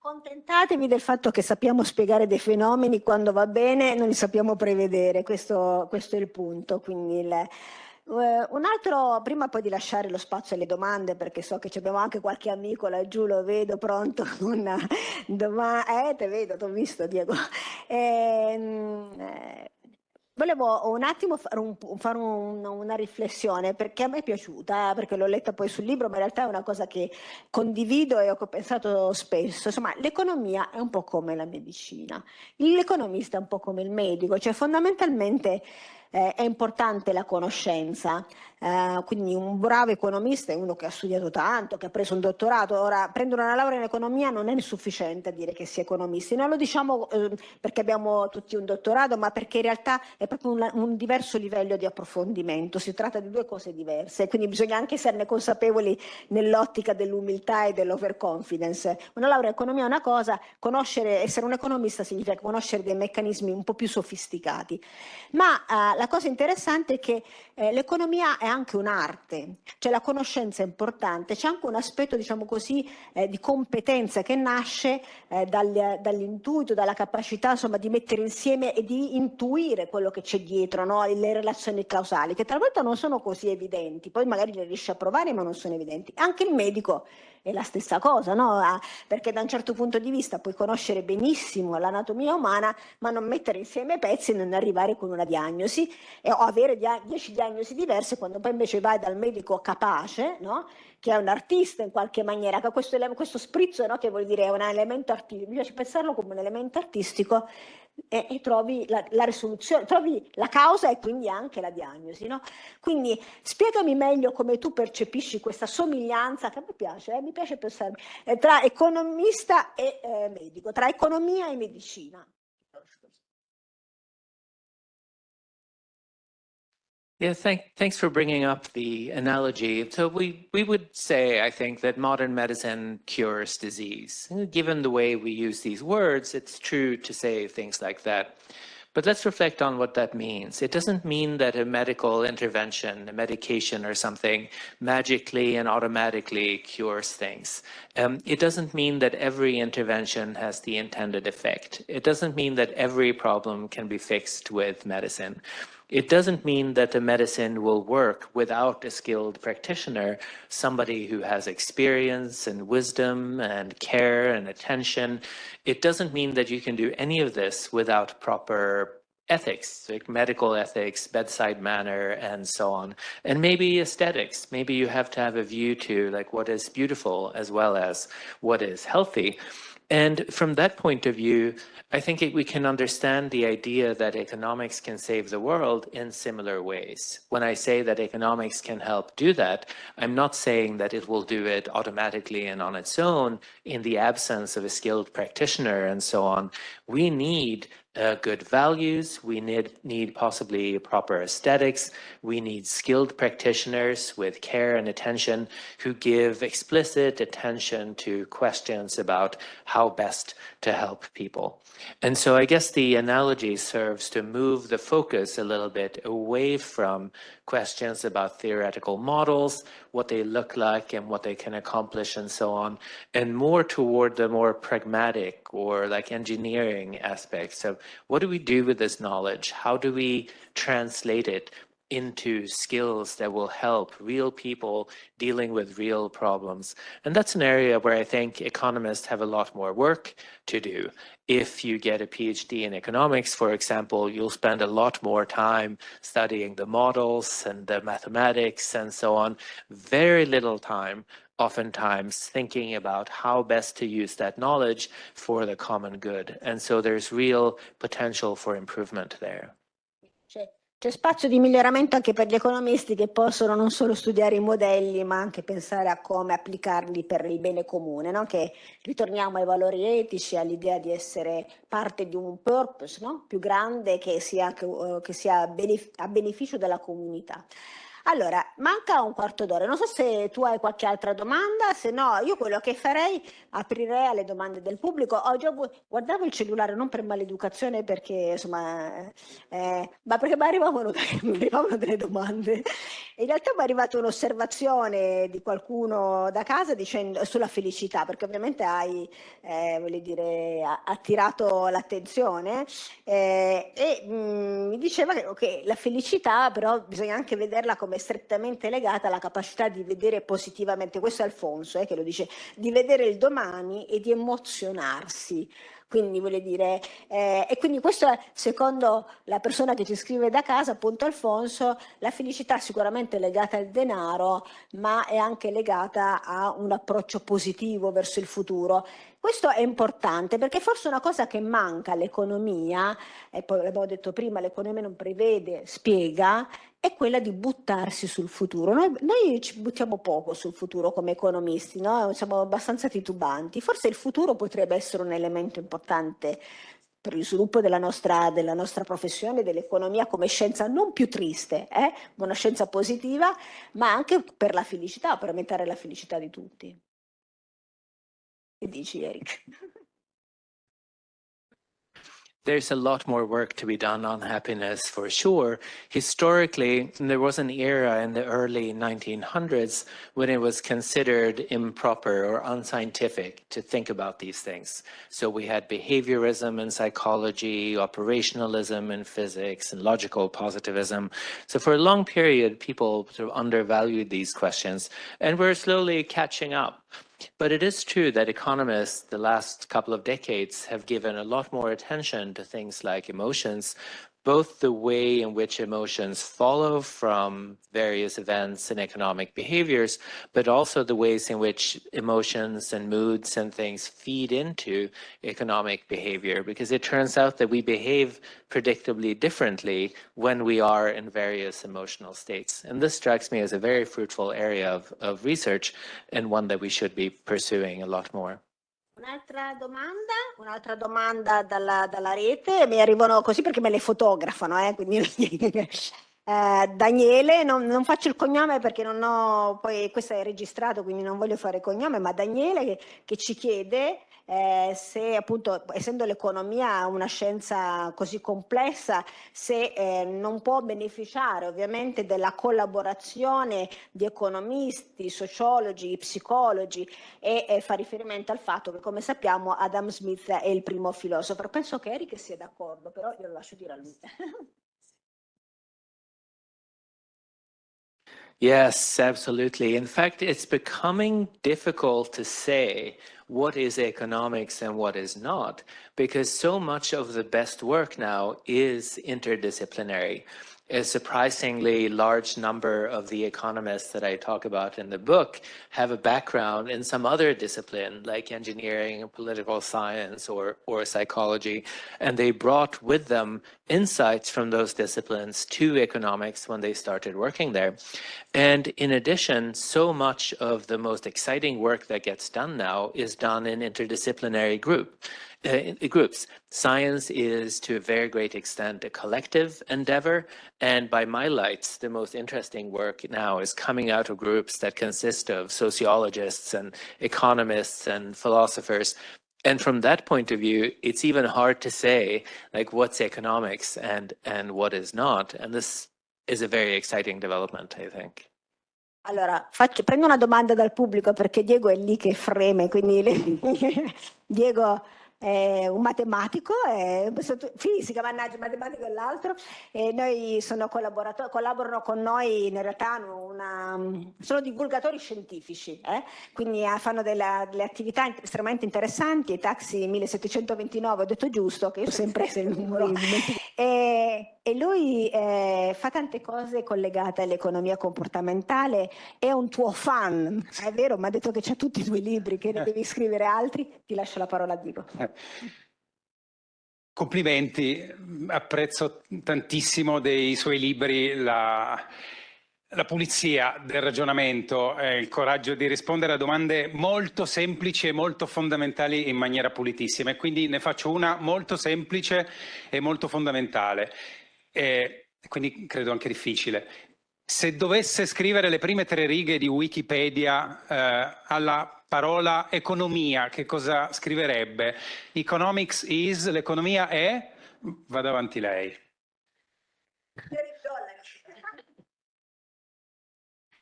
Accontentatevi del fatto che sappiamo spiegare dei fenomeni quando va bene, non li sappiamo prevedere, questo è il punto. Quindi un altro, prima poi di lasciare lo spazio alle domande, perché so che abbiamo anche qualche amico laggiù, lo vedo pronto, una domanda, te vedo, ti ho visto Diego. Volevo un attimo fare una riflessione, perché a me è piaciuta, perché l'ho letta poi sul libro, ma in realtà è una cosa che condivido e ho pensato spesso. Insomma, l'economia è un po' come la medicina, l'economista è un po' come il medico, cioè fondamentalmente è importante la conoscenza, quindi un bravo economista è uno che ha studiato tanto, che ha preso un dottorato. Ora, prendere una laurea in economia non è sufficiente a dire che si è economisti, non lo diciamo perché abbiamo tutti un dottorato, ma perché in realtà è proprio un diverso livello di approfondimento, si tratta di due cose diverse, quindi bisogna anche esserne consapevoli nell'ottica dell'umiltà e dell'overconfidence. Una laurea in economia è una cosa, essere un economista significa conoscere dei meccanismi un po' più sofisticati, ma la cosa interessante è che l'economia è anche un'arte, cioè la conoscenza è importante, c'è anche un aspetto, diciamo così, di competenza che nasce dall'intuito, dalla capacità, insomma, di mettere insieme e di intuire quello che c'è dietro, no? Le relazioni causali, che talvolta non sono così evidenti, poi magari le riesci a provare ma non sono evidenti. Anche il medico è la stessa cosa, no? Perché da un certo punto di vista puoi conoscere benissimo l'anatomia umana, ma non mettere insieme i pezzi e non arrivare con una diagnosi, o avere 10 diagnosi diverse, quando poi invece vai dal medico capace, no? Che è un artista in qualche maniera, che ha questo sprizzo, no? Che vuol dire è un elemento artistico, mi piace pensarlo come un elemento artistico, e trovi la risoluzione, trovi la causa e quindi anche la diagnosi, no? Quindi spiegami meglio come tu percepisci questa somiglianza, che a me piace, mi piace pensare, tra economista e medico, tra economia e medicina. Yeah, thanks for bringing up the analogy. So we would say, I think, that modern medicine cures disease. Given the way we use these words, it's true to say things like that. But let's reflect on what that means. It doesn't mean that a medical intervention, a medication or something, magically and automatically cures things. It doesn't mean that every intervention has the intended effect. It doesn't mean that every problem can be fixed with medicine. It doesn't mean that the medicine will work without a skilled practitioner, somebody who has experience and wisdom and care and attention. It doesn't mean that you can do any of this without proper ethics, like medical ethics, bedside manner, and so on. And maybe aesthetics. Maybe you have to have a view to like what is beautiful as well as what is healthy. And from that point of view, I think we can understand the idea that economics can save the world in similar ways. When I say that economics can help do that, I'm not saying that it will do it automatically and on its own in the absence of a skilled practitioner and so on. We need good values, we need possibly proper aesthetics, we need skilled practitioners with care and attention who give explicit attention to questions about how best to help people. And so I guess the analogy serves to move the focus a little bit away from questions about theoretical models, what they look like and what they can accomplish and so on, and more toward the more pragmatic or like engineering aspects of what do we do with this knowledge? How do we translate it into skills that will help real people dealing with real problems? And that's an area where I think economists have a lot more work to do. If you get a PhD in economics, for example, you'll spend a lot more time studying the models and the mathematics and so on. Very little time oftentimes thinking about how best to use that knowledge for the common good. And so there's real potential for improvement there. C'è spazio di miglioramento anche per gli economisti che possono non solo studiare i modelli, ma anche pensare a come applicarli per il bene comune, no? Che ritorniamo ai valori etici, all'idea di essere parte di un purpose, no? Più grande che sia a beneficio della comunità. Allora, manca un quarto d'ora, non so se tu hai qualche altra domanda, se no io quello che farei, aprirei alle domande del pubblico. Guardavo il cellulare non per maleducazione, perché insomma, ma perché mi arrivavano, mi arrivavano delle domande. In realtà mi è arrivata un'osservazione di qualcuno da casa dicendo, sulla felicità, perché ovviamente hai voglio dire, attirato l'attenzione, mi diceva che la felicità però bisogna anche vederla come strettamente legata alla capacità di vedere positivamente, questo è Alfonso che lo dice, di vedere il domani e di emozionarsi. Quindi voglio dire, e quindi questo è, secondo la persona che ci scrive da casa, appunto Alfonso, la felicità sicuramente è legata al denaro, ma è anche legata a un approccio positivo verso il futuro. Questo è importante perché forse una cosa che manca all'economia, e poi l'abbiamo detto prima, l'economia non prevede, spiega, è quella di buttarsi sul futuro. Noi ci buttiamo poco sul futuro come economisti, no? Siamo abbastanza titubanti. Forse il futuro potrebbe essere un elemento importante per il sviluppo della nostra professione, dell'economia come scienza non più triste, ma una scienza positiva, ma anche per la felicità, per aumentare la felicità di tutti. Che dici, Erik? There's a lot more work to be done on happiness for sure. Historically, there was an era in the early 1900s when it was considered improper or unscientific to think about these things. So we had behaviorism in psychology, operationalism in physics, and logical positivism. So for a long period, people sort of undervalued these questions, and we're slowly catching up. But it is true that economists the last couple of decades have given a lot more attention to things like emotions, both the way in which emotions follow from various events and economic behaviors, but also the ways in which emotions and moods and things feed into economic behavior, because it turns out that we behave predictably differently when we are in various emotional states. And this strikes me as a very fruitful area of research and one that we should be pursuing a lot more. Un'altra domanda dalla rete, mi arrivano così perché me le fotografano, quindi Daniele, non faccio il cognome perché non ho, poi questo è registrato quindi non voglio fare cognome, ma Daniele che ci chiede se appunto, essendo l'economia una scienza così complessa, se non può beneficiare ovviamente della collaborazione di economisti, sociologi, psicologi, e fa riferimento al fatto che, come sappiamo, Adam Smith è il primo filosofo. Penso che Erik sia d'accordo, però io lo lascio dire a lui. Yes, absolutely. In fact, it's becoming difficult to say what is economics and what is not, because so much of the best work now is interdisciplinary. A surprisingly large number of the economists that I talk about in the book have a background in some other discipline, like engineering, political science, or psychology, and they brought with them insights from those disciplines to economics when they started working there. And in addition, so much of the most exciting work that gets done now is done in interdisciplinary groups. Science is, to a very great extent, a collective endeavor, and by my lights, the most interesting work now is coming out of groups that consist of sociologists and economists and philosophers. And from that point of view, it's even hard to say, like, what's economics and what is not. And this is a very exciting development, I think. Allora, prendo una domanda dal pubblico perché Diego è lì che freme, quindi Diego è un matematico, fisica, mannaggia, matematico è l'altro, e noi collaborano con noi, in realtà sono divulgatori scientifici, quindi fanno delle attività estremamente interessanti. Taxi 1729, ho detto giusto, che io ho sempre il numero, e lui fa tante cose collegate all'economia comportamentale, è un tuo fan, è vero? Mi ha detto che c'ha tutti i tuoi libri, che ne devi scrivere altri. Ti lascio la parola a Diego. Complimenti, apprezzo tantissimo dei suoi libri la pulizia del ragionamento, il coraggio di rispondere a domande molto semplici e molto fondamentali in maniera pulitissima, e quindi ne faccio una molto semplice e molto fondamentale, quindi credo anche difficile. Se dovesse scrivere le prime 3 righe di Wikipedia alla parola economia, che cosa scriverebbe? Economics is, l'economia è? Vada avanti lei.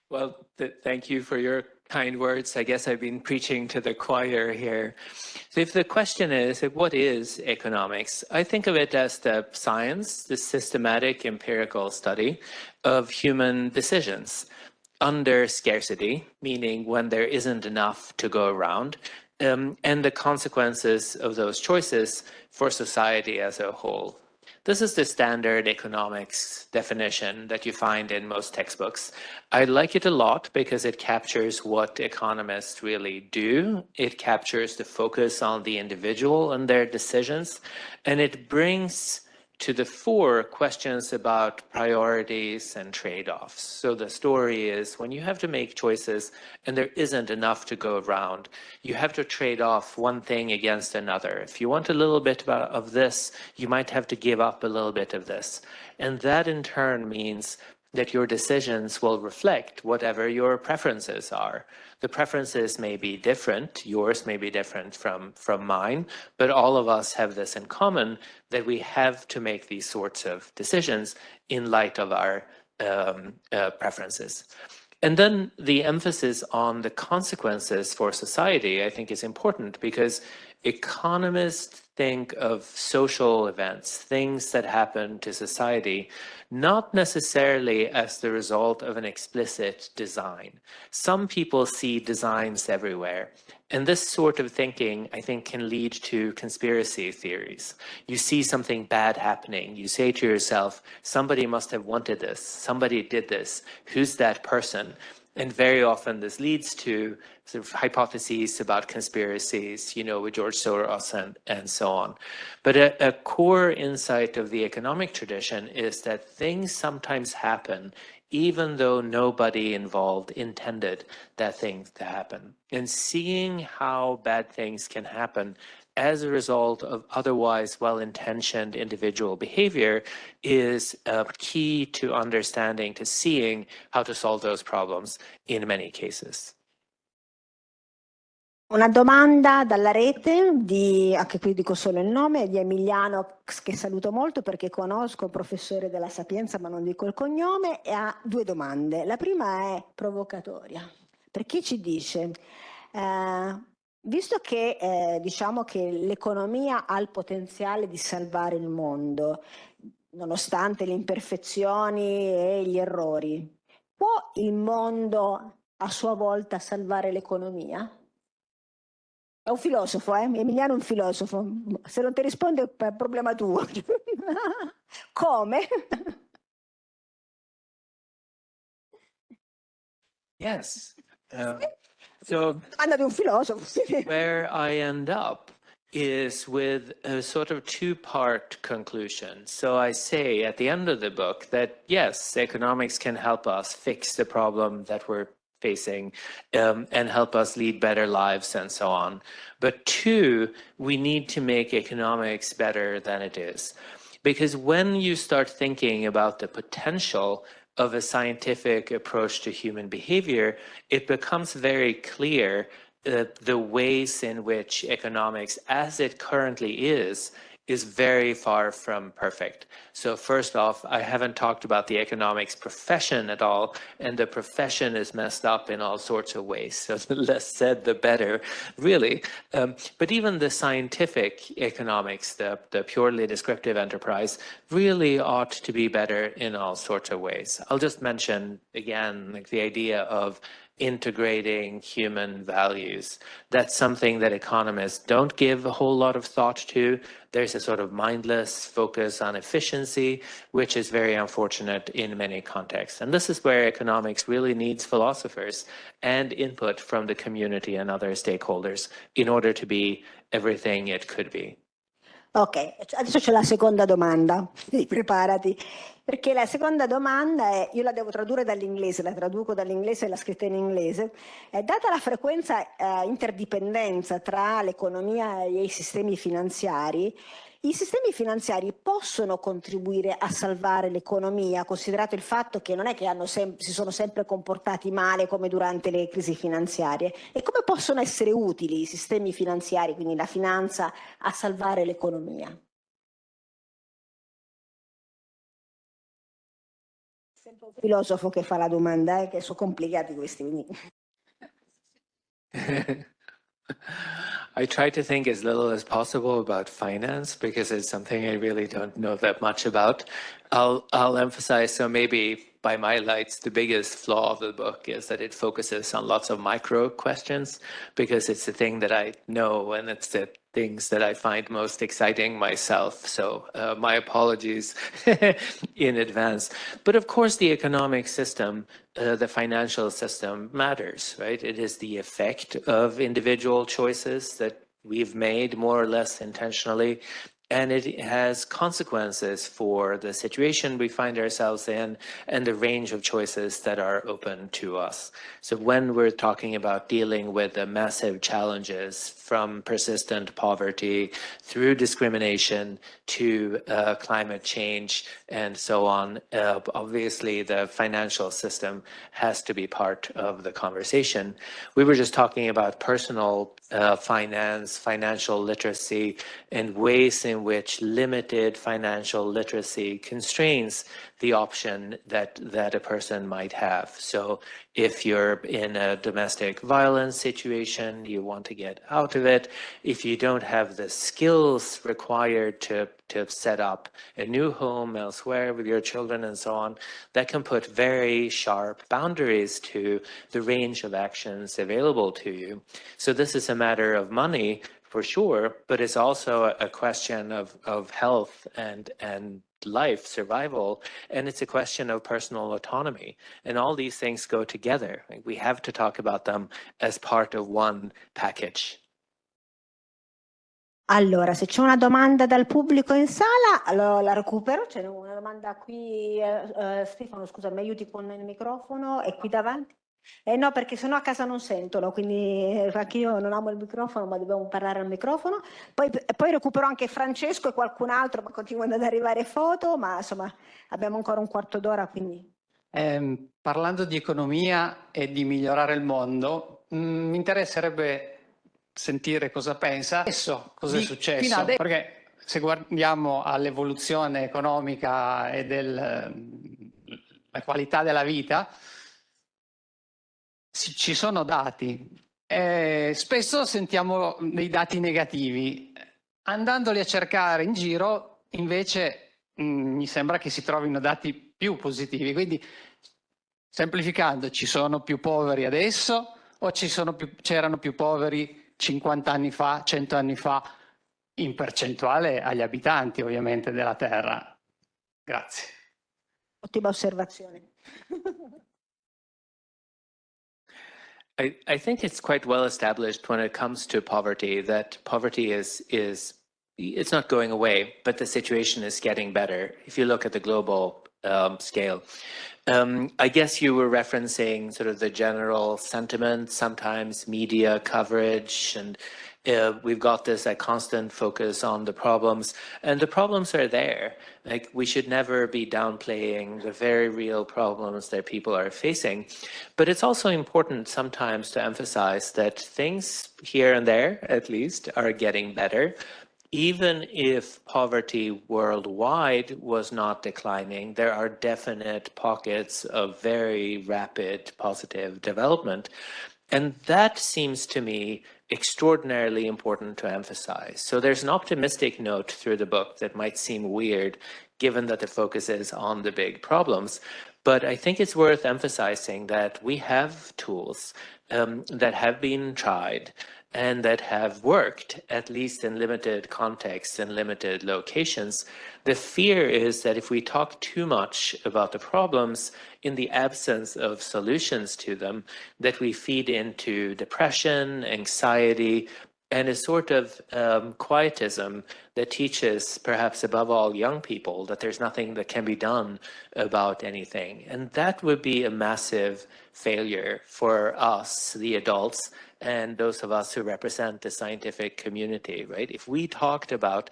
Well, thank you for your kind words. I guess I've been preaching to the choir here. So if the question is, what is economics? I think of it as the science, the systematic empirical study of human decisions under scarcity, meaning when there isn't enough to go around, and the consequences of those choices for society as a whole. This is the standard economics definition that you find in most textbooks. I like it a lot because it captures what economists really do. It captures the focus on the individual and their decisions, and it brings to the fore questions about priorities and trade-offs. So the story is when you have to make choices and there isn't enough to go around, you have to trade off one thing against another. If you want a little bit of this, you might have to give up a little bit of this. And that in turn means that your decisions will reflect whatever your preferences are. The preferences may be different, yours may be different from mine, but all of us have this in common, that we have to make these sorts of decisions in light of our preferences. And then the emphasis on the consequences for society, I think, is important because economists think of social events, things that happen to society, not necessarily as the result of an explicit design. Some people see designs everywhere. And this sort of thinking, I think, can lead to conspiracy theories. You see something bad happening. You say to yourself, somebody must have wanted this. Somebody did this. Who's that person? And very often this leads to sort of hypotheses about conspiracies, you know, with George Soros and so on. But a core insight of the economic tradition is that things sometimes happen even though nobody involved intended that thing to happen. And seeing how bad things can happen as a result of otherwise well-intentioned individual behavior is key to understanding, to seeing how to solve those problems in many cases. Una domanda dalla rete, anche qui dico solo il nome, di Emiliano, che saluto molto perché conosco, professore della Sapienza, ma non dico il cognome, e ha 2 domande. La prima è provocatoria, perché ci dice, visto che diciamo che l'economia ha il potenziale di salvare il mondo, nonostante le imperfezioni e gli errori, può il mondo a sua volta salvare l'economia? È un filosofo, Emiliano è un filosofo. Se non ti risponde è un problema tuo. Come? Yes. So Domanda di un filosofo. where I end up is with a sort of 2-part conclusion. So I say at the end of the book that yes, economics can help us fix the problem that we're facing and help us lead better lives and so on. But 2, we need to make economics better than it is. Because when you start thinking about the potential of a scientific approach to human behavior, it becomes very clear the ways in which economics, as it currently is very far from perfect. So first off, I haven't talked about the economics profession at all, and the profession is messed up in all sorts of ways. So the less said, the better, really. But even the scientific economics, the purely descriptive enterprise, really ought to be better in all sorts of ways. I'll just mention, again, like the idea of integrating human values. That's something that economists don't give a whole lot of thought to. There's a sort of mindless focus on efficiency, which is very unfortunate in many contexts. And this is where economics really needs philosophers and input from the community and other stakeholders in order to be everything it could be. Ok, adesso c'è la seconda domanda, preparati, perché la seconda domanda è, io la devo tradurre dall'inglese, la traduco dall'inglese e la scritta in inglese, data la frequenza interdipendenza tra l'economia e i sistemi finanziari, I sistemi finanziari possono contribuire a salvare l'economia, considerato il fatto che non è che si sono sempre comportati male come durante le crisi finanziarie, e come possono essere utili i sistemi finanziari, quindi la finanza, a salvare l'economia? Sempre un filosofo che fa la domanda, che sono complicati questi. Quindi. I try to think as little as possible about finance because it's something I really don't know that much about. I'll emphasize, so maybe by my lights, the biggest flaw of the book is that it focuses on lots of micro questions because it's the thing that I know and it's the things that I find most exciting myself. So my apologies in advance. But of course, the economic system, the financial system matters, right? It is the effect of individual choices that we've made more or less intentionally. And it has consequences for the situation we find ourselves in and the range of choices that are open to us. So when we're talking about dealing with the massive challenges from persistent poverty through discrimination to climate change and so on, obviously the financial system has to be part of the conversation. We were just talking about personal finance, financial literacy, and ways in which limited financial literacy constrains the option that a person might have. So if you're in a domestic violence situation, you want to get out of it. If you don't have the skills required to set up a new home elsewhere with your children and so on, that can put very sharp boundaries to the range of actions available to you. So this is a matter of money for sure, but it's also a question of health and life, survival, and it's a question of personal autonomy. And all these things go together. We have to talk about them as part of one package. Allora, se c'è una domanda dal pubblico in sala, allora la recupero. C'è una domanda qui. Stefano, scusa, mi aiuti con il microfono? È qui davanti? No, perché sennò a casa non sentono, quindi anche io non amo il microfono, ma dobbiamo parlare al microfono. Poi recupero anche Francesco e qualcun altro, ma continuano ad arrivare foto, ma insomma abbiamo ancora un quarto d'ora, quindi... Parlando di economia e di migliorare il mondo, mi interesserebbe sentire cosa pensa. Adesso cosa è successo? Perché se guardiamo all'evoluzione economica e della qualità della vita, ci sono dati. Spesso sentiamo dei dati negativi. Andandoli a cercare in giro, invece, mi sembra che si trovino dati più positivi. Quindi, semplificando, ci sono più poveri adesso o c'erano più poveri 50 anni fa, 100 anni fa, in percentuale agli abitanti ovviamente della Terra? Grazie. Ottima osservazione. I think it's quite well established when it comes to poverty that poverty is it's not going away, but the situation is getting better if you look at the global scale. I guess you were referencing sort of the general sentiment, sometimes media coverage, and we've got this constant focus on the problems, and the problems are there. Like, we should never be downplaying the very real problems that people are facing. But it's also important sometimes to emphasize that things here and there, at least, are getting better. Even if poverty worldwide was not declining, there are definite pockets of very rapid positive development. And that seems to me extraordinarily important to emphasize. So there's an optimistic note through the book that might seem weird, given that the focus is on the big problems. But I think it's worth emphasizing that we have tools that have been tried and that have worked, at least in limited contexts and limited locations. The fear is that if we talk too much about the problems in the absence of solutions to them, that we feed into depression, anxiety, and a sort of quietism that teaches, perhaps above all young people, that there's nothing that can be done about anything. And that would be a massive failure for us, the adults, and those of us who represent the scientific community, right? If we talk about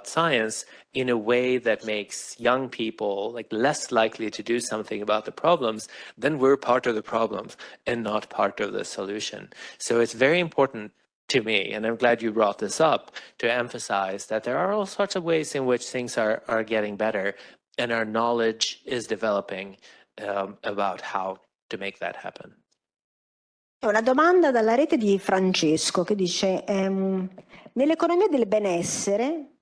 science in a way that makes young people like less likely to do something about the problems, then we're part of the problems and not part of the solution. So it's very important to me, and I'm glad you brought this up, to emphasize that there are all sorts of ways in which things are getting better, and our knowledge is developing about how to make that happen. Una domanda dalla rete di Francesco che dice nell'economia del benessere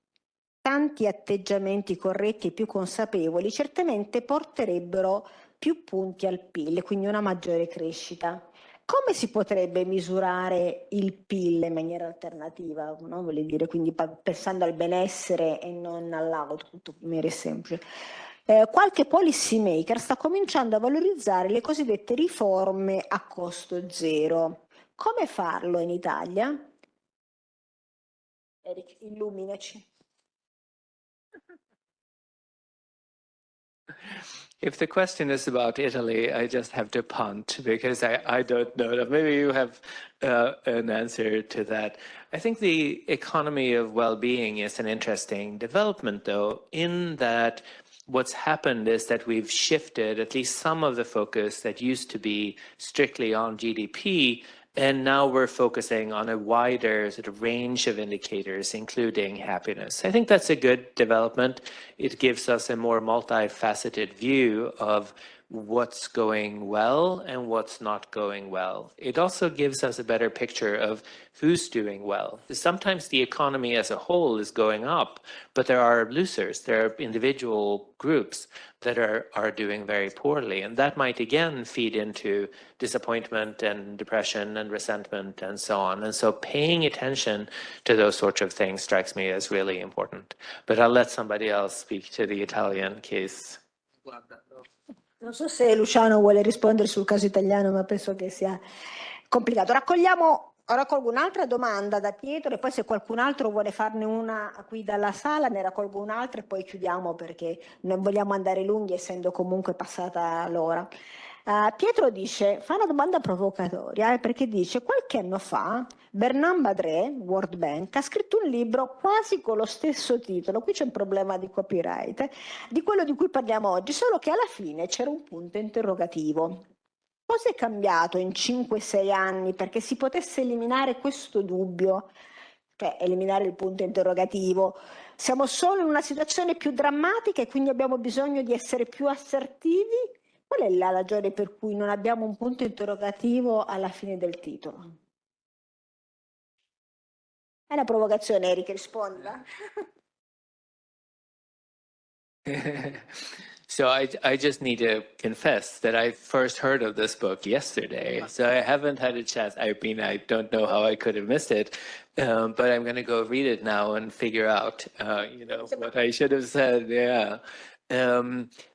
tanti atteggiamenti corretti e più consapevoli certamente porterebbero più punti al PIL, quindi una maggiore crescita. Come si potrebbe misurare il PIL in maniera alternativa? No? Voglio dire, quindi pensando al benessere e non all'output, mi è semplice. Qualche policy maker sta cominciando a valorizzare le cosiddette riforme a costo zero. Come farlo in Italia? Erik, illuminaci. If the question is about Italy, I just have to punt because I don't know. Maybe you have an answer to that. I think the economy of well-being is an interesting development, though, in that what's happened is that we've shifted at least some of the focus that used to be strictly on GDP, and now we're focusing on a wider sort of range of indicators, including happiness. I think that's a good development. It gives us a more multifaceted view of what's going well and what's not going well. It also gives us a better picture of who's doing well. Sometimes the economy as a whole is going up, but there are losers, there are individual groups that are doing very poorly. And that might again feed into disappointment and depression and resentment and so on. And so paying attention to those sorts of things strikes me as really important. But I'll let somebody else speak to the Italian case. Non so se Luciano vuole rispondere sul caso italiano, ma penso che sia complicato. Raccolgo un'altra domanda da Pietro e poi se qualcun altro vuole farne una qui dalla sala ne raccolgo un'altra e poi chiudiamo perché non vogliamo andare lunghi essendo comunque passata l'ora. Pietro fa una domanda provocatoria perché dice qualche anno fa Bernard Badré, World Bank, ha scritto un libro quasi con lo stesso titolo, qui c'è un problema di copyright, di quello di cui parliamo oggi, solo che alla fine c'era un punto interrogativo. Cosa è cambiato in 5-6 anni perché si potesse eliminare questo dubbio, cioè eliminare il punto interrogativo? Siamo solo in una situazione più drammatica e quindi abbiamo bisogno di essere più assertivi? Qual è la ragione per cui non abbiamo un punto interrogativo alla fine del titolo? È una provocazione, Erik, risponda. So I just need to confess that I first heard of this book yesterday. So I haven't had a chance. I mean, I don't know how I could have missed it, but I'm going to go read it now and figure out, what I should have said. Yeah.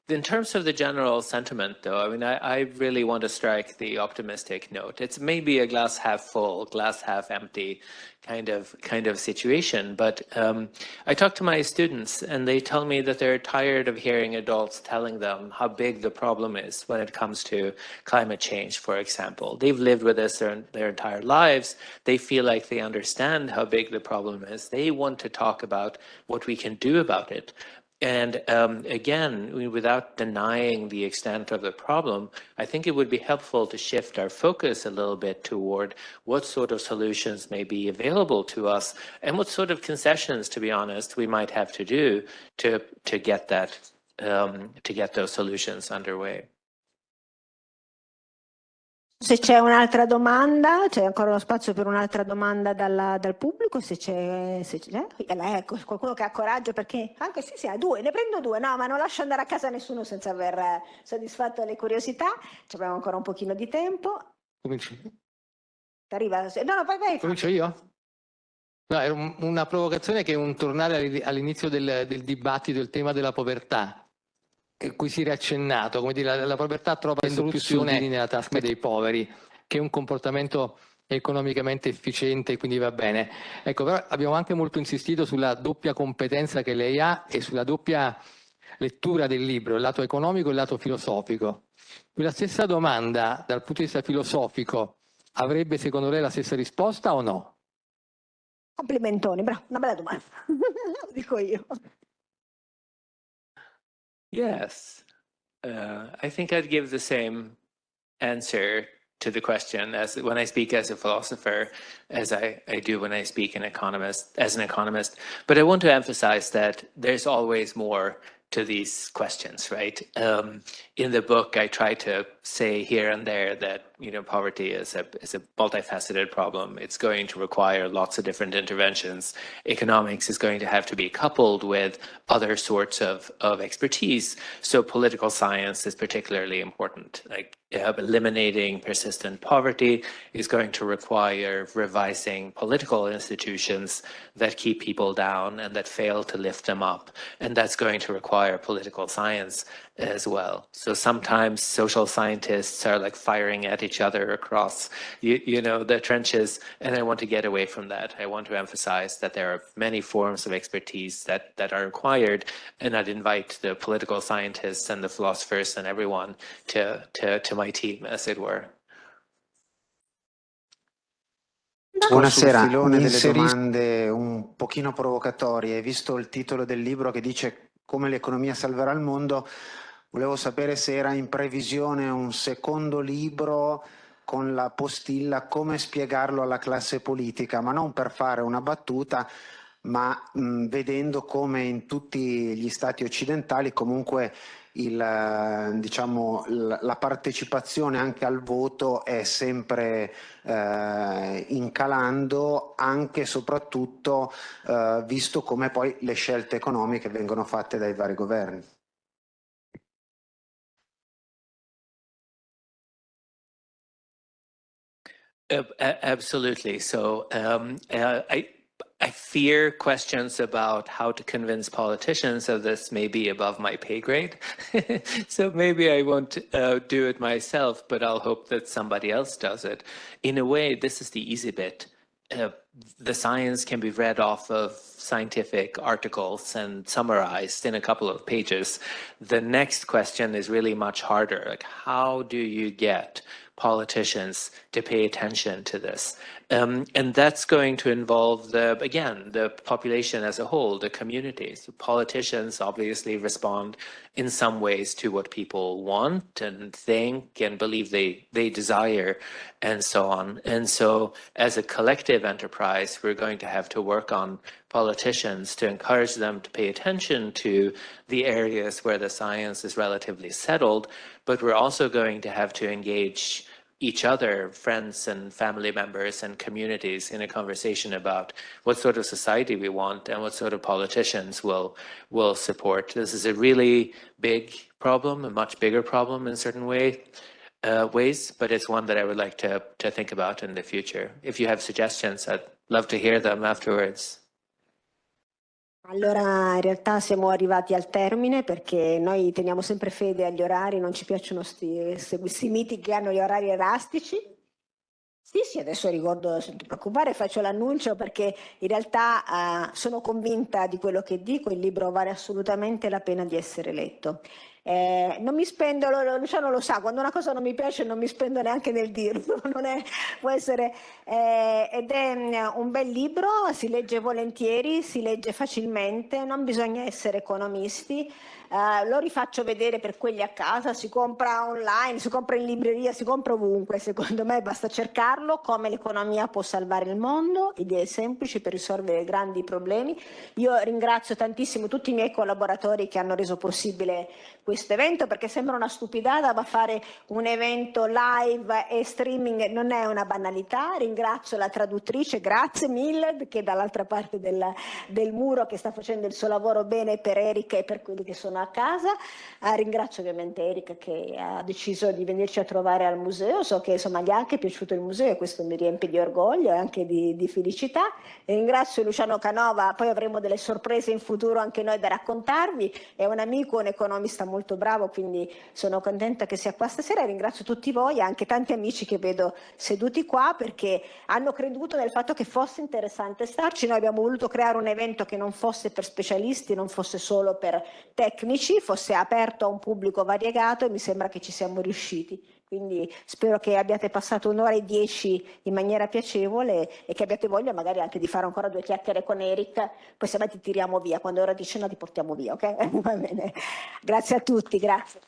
In terms of the general sentiment, though, I mean, I really want to strike the optimistic note. It's maybe a glass half full, glass half empty kind of situation. But I talk to my students and they tell me that they're tired of hearing adults telling them how big the problem is when it comes to climate change, for example. They've lived with this their entire lives. They feel like they understand how big the problem is. They want to talk about what we can do about it. And again, without denying the extent of the problem, I think it would be helpful to shift our focus a little bit toward what sort of solutions may be available to us and what sort of concessions, to be honest, we might have to do to get those solutions underway. Se c'è un'altra domanda, c'è ancora uno spazio per un'altra domanda dal pubblico, se c'è, ecco, qualcuno che ha coraggio, perché anche sì, ha due, ne prendo due, no, ma non lascio andare a casa nessuno senza aver soddisfatto le curiosità, ci abbiamo ancora un pochino di tempo. Comincio? Arriva, no, vai. Comincio io? No, era una provocazione che è un tornare all'inizio del dibattito, il tema della povertà, cui si era accennato, come dire, la povertà trova più soldi nella tasca dei poveri, che è un comportamento economicamente efficiente, quindi va bene. Ecco, però abbiamo anche molto insistito sulla doppia competenza che lei ha e sulla doppia lettura del libro, il lato economico e il lato filosofico. Quella stessa domanda, dal punto di vista filosofico, avrebbe secondo lei la stessa risposta o no? Complimentoni, bravo, una bella domanda. Lo dico io. Yes, I think I'd give the same answer to the question as when I speak as a philosopher, as I do when I speak as an economist. But I want to emphasize that there's always more to these questions, right? In the book, I try to say here and there that poverty is a multifaceted problem. It's going to require lots of different interventions. Economics is going to have to be coupled with other sorts of expertise. So political science is particularly important. Like eliminating persistent poverty is going to require revising political institutions that keep people down and that fail to lift them up. And that's going to require political science as well. So sometimes social scientists are like firing at each other across the trenches, and I want to get away from that. I want to emphasize that there are many forms of expertise that are required, and I'd invite the political scientists and the philosophers and everyone to my team, as it were. Buonasera, filone delle domande un pochino provocatorie. Hai visto il titolo del libro che dice come l'economia salverà il mondo? Volevo sapere se era in previsione un secondo libro con la postilla come spiegarlo alla classe politica, ma non per fare una battuta, ma vedendo come in tutti gli stati occidentali comunque la partecipazione anche al voto è sempre incalando, anche e soprattutto visto come poi le scelte economiche vengono fatte dai vari governi. Absolutely. So I fear questions about how to convince politicians of this may be above my pay grade. So maybe I won't do it myself, but I'll hope that somebody else does it. In a way, this is the easy bit. The science can be read off of scientific articles and summarized in a couple of pages. The next question is really much harder. Like, how do you get politicians to pay attention to this? And that's going to involve the population as a whole, the communities. So politicians obviously respond in some ways to what people want and think and believe they desire, and so on. And so as a collective enterprise, we're going to have to work on politicians to encourage them to pay attention to the areas where the science is relatively settled, but we're also going to have to engage each other, friends and family members and communities, in a conversation about what sort of society we want and what sort of politicians will support. This is a really big problem, a much bigger problem in certain ways, but it's one that I would like to think about in the future. If you have suggestions, I'd love to hear them afterwards. Allora, in realtà siamo arrivati al termine perché noi teniamo sempre fede agli orari, non ci piacciono questi miti che hanno gli orari elastici. Sì, adesso ricordo, non ti preoccupare, faccio l'annuncio perché in realtà sono convinta di quello che dico, il libro vale assolutamente la pena di essere letto. Non mi spendo, Luciano lo sa, quando una cosa non mi piace non mi spendo neanche nel dirlo, può essere, ed è un bel libro, si legge volentieri, si legge facilmente, non bisogna essere economisti. Lo rifaccio vedere per quelli a casa, si compra online, si compra in libreria, si compra ovunque, secondo me basta cercarlo, come l'economia può salvare il mondo, idee semplici per risolvere grandi problemi. Io ringrazio tantissimo tutti i miei collaboratori che hanno reso possibile questo evento, perché sembra una stupidata, ma fare un evento live e streaming non è una banalità. Ringrazio la traduttrice, grazie mille, che è dall'altra parte del muro, che sta facendo il suo lavoro bene per Erik e per quelli che sono a casa. Ringrazio ovviamente Erik che ha deciso di venirci a trovare al museo, so che insomma gli è anche piaciuto il museo e questo mi riempie di orgoglio e anche di felicità. E ringrazio Luciano Canova, poi avremo delle sorprese in futuro anche noi da raccontarvi, è un amico, un economista molto bravo, quindi sono contenta che sia qua stasera. Ringrazio tutti voi, anche tanti amici che vedo seduti qua, perché hanno creduto nel fatto che fosse interessante starci. Noi abbiamo voluto creare un evento che non fosse per specialisti, non fosse solo per tecnici, fosse aperto a un pubblico variegato, e mi sembra che ci siamo riusciti. Quindi spero che abbiate passato 1 ora e 10 in maniera piacevole e che abbiate voglia magari anche di fare ancora 2 chiacchiere con Erik, poi se mai ti tiriamo via, quando è ora di cena ti portiamo via, ok? Va bene. Grazie a tutti, grazie.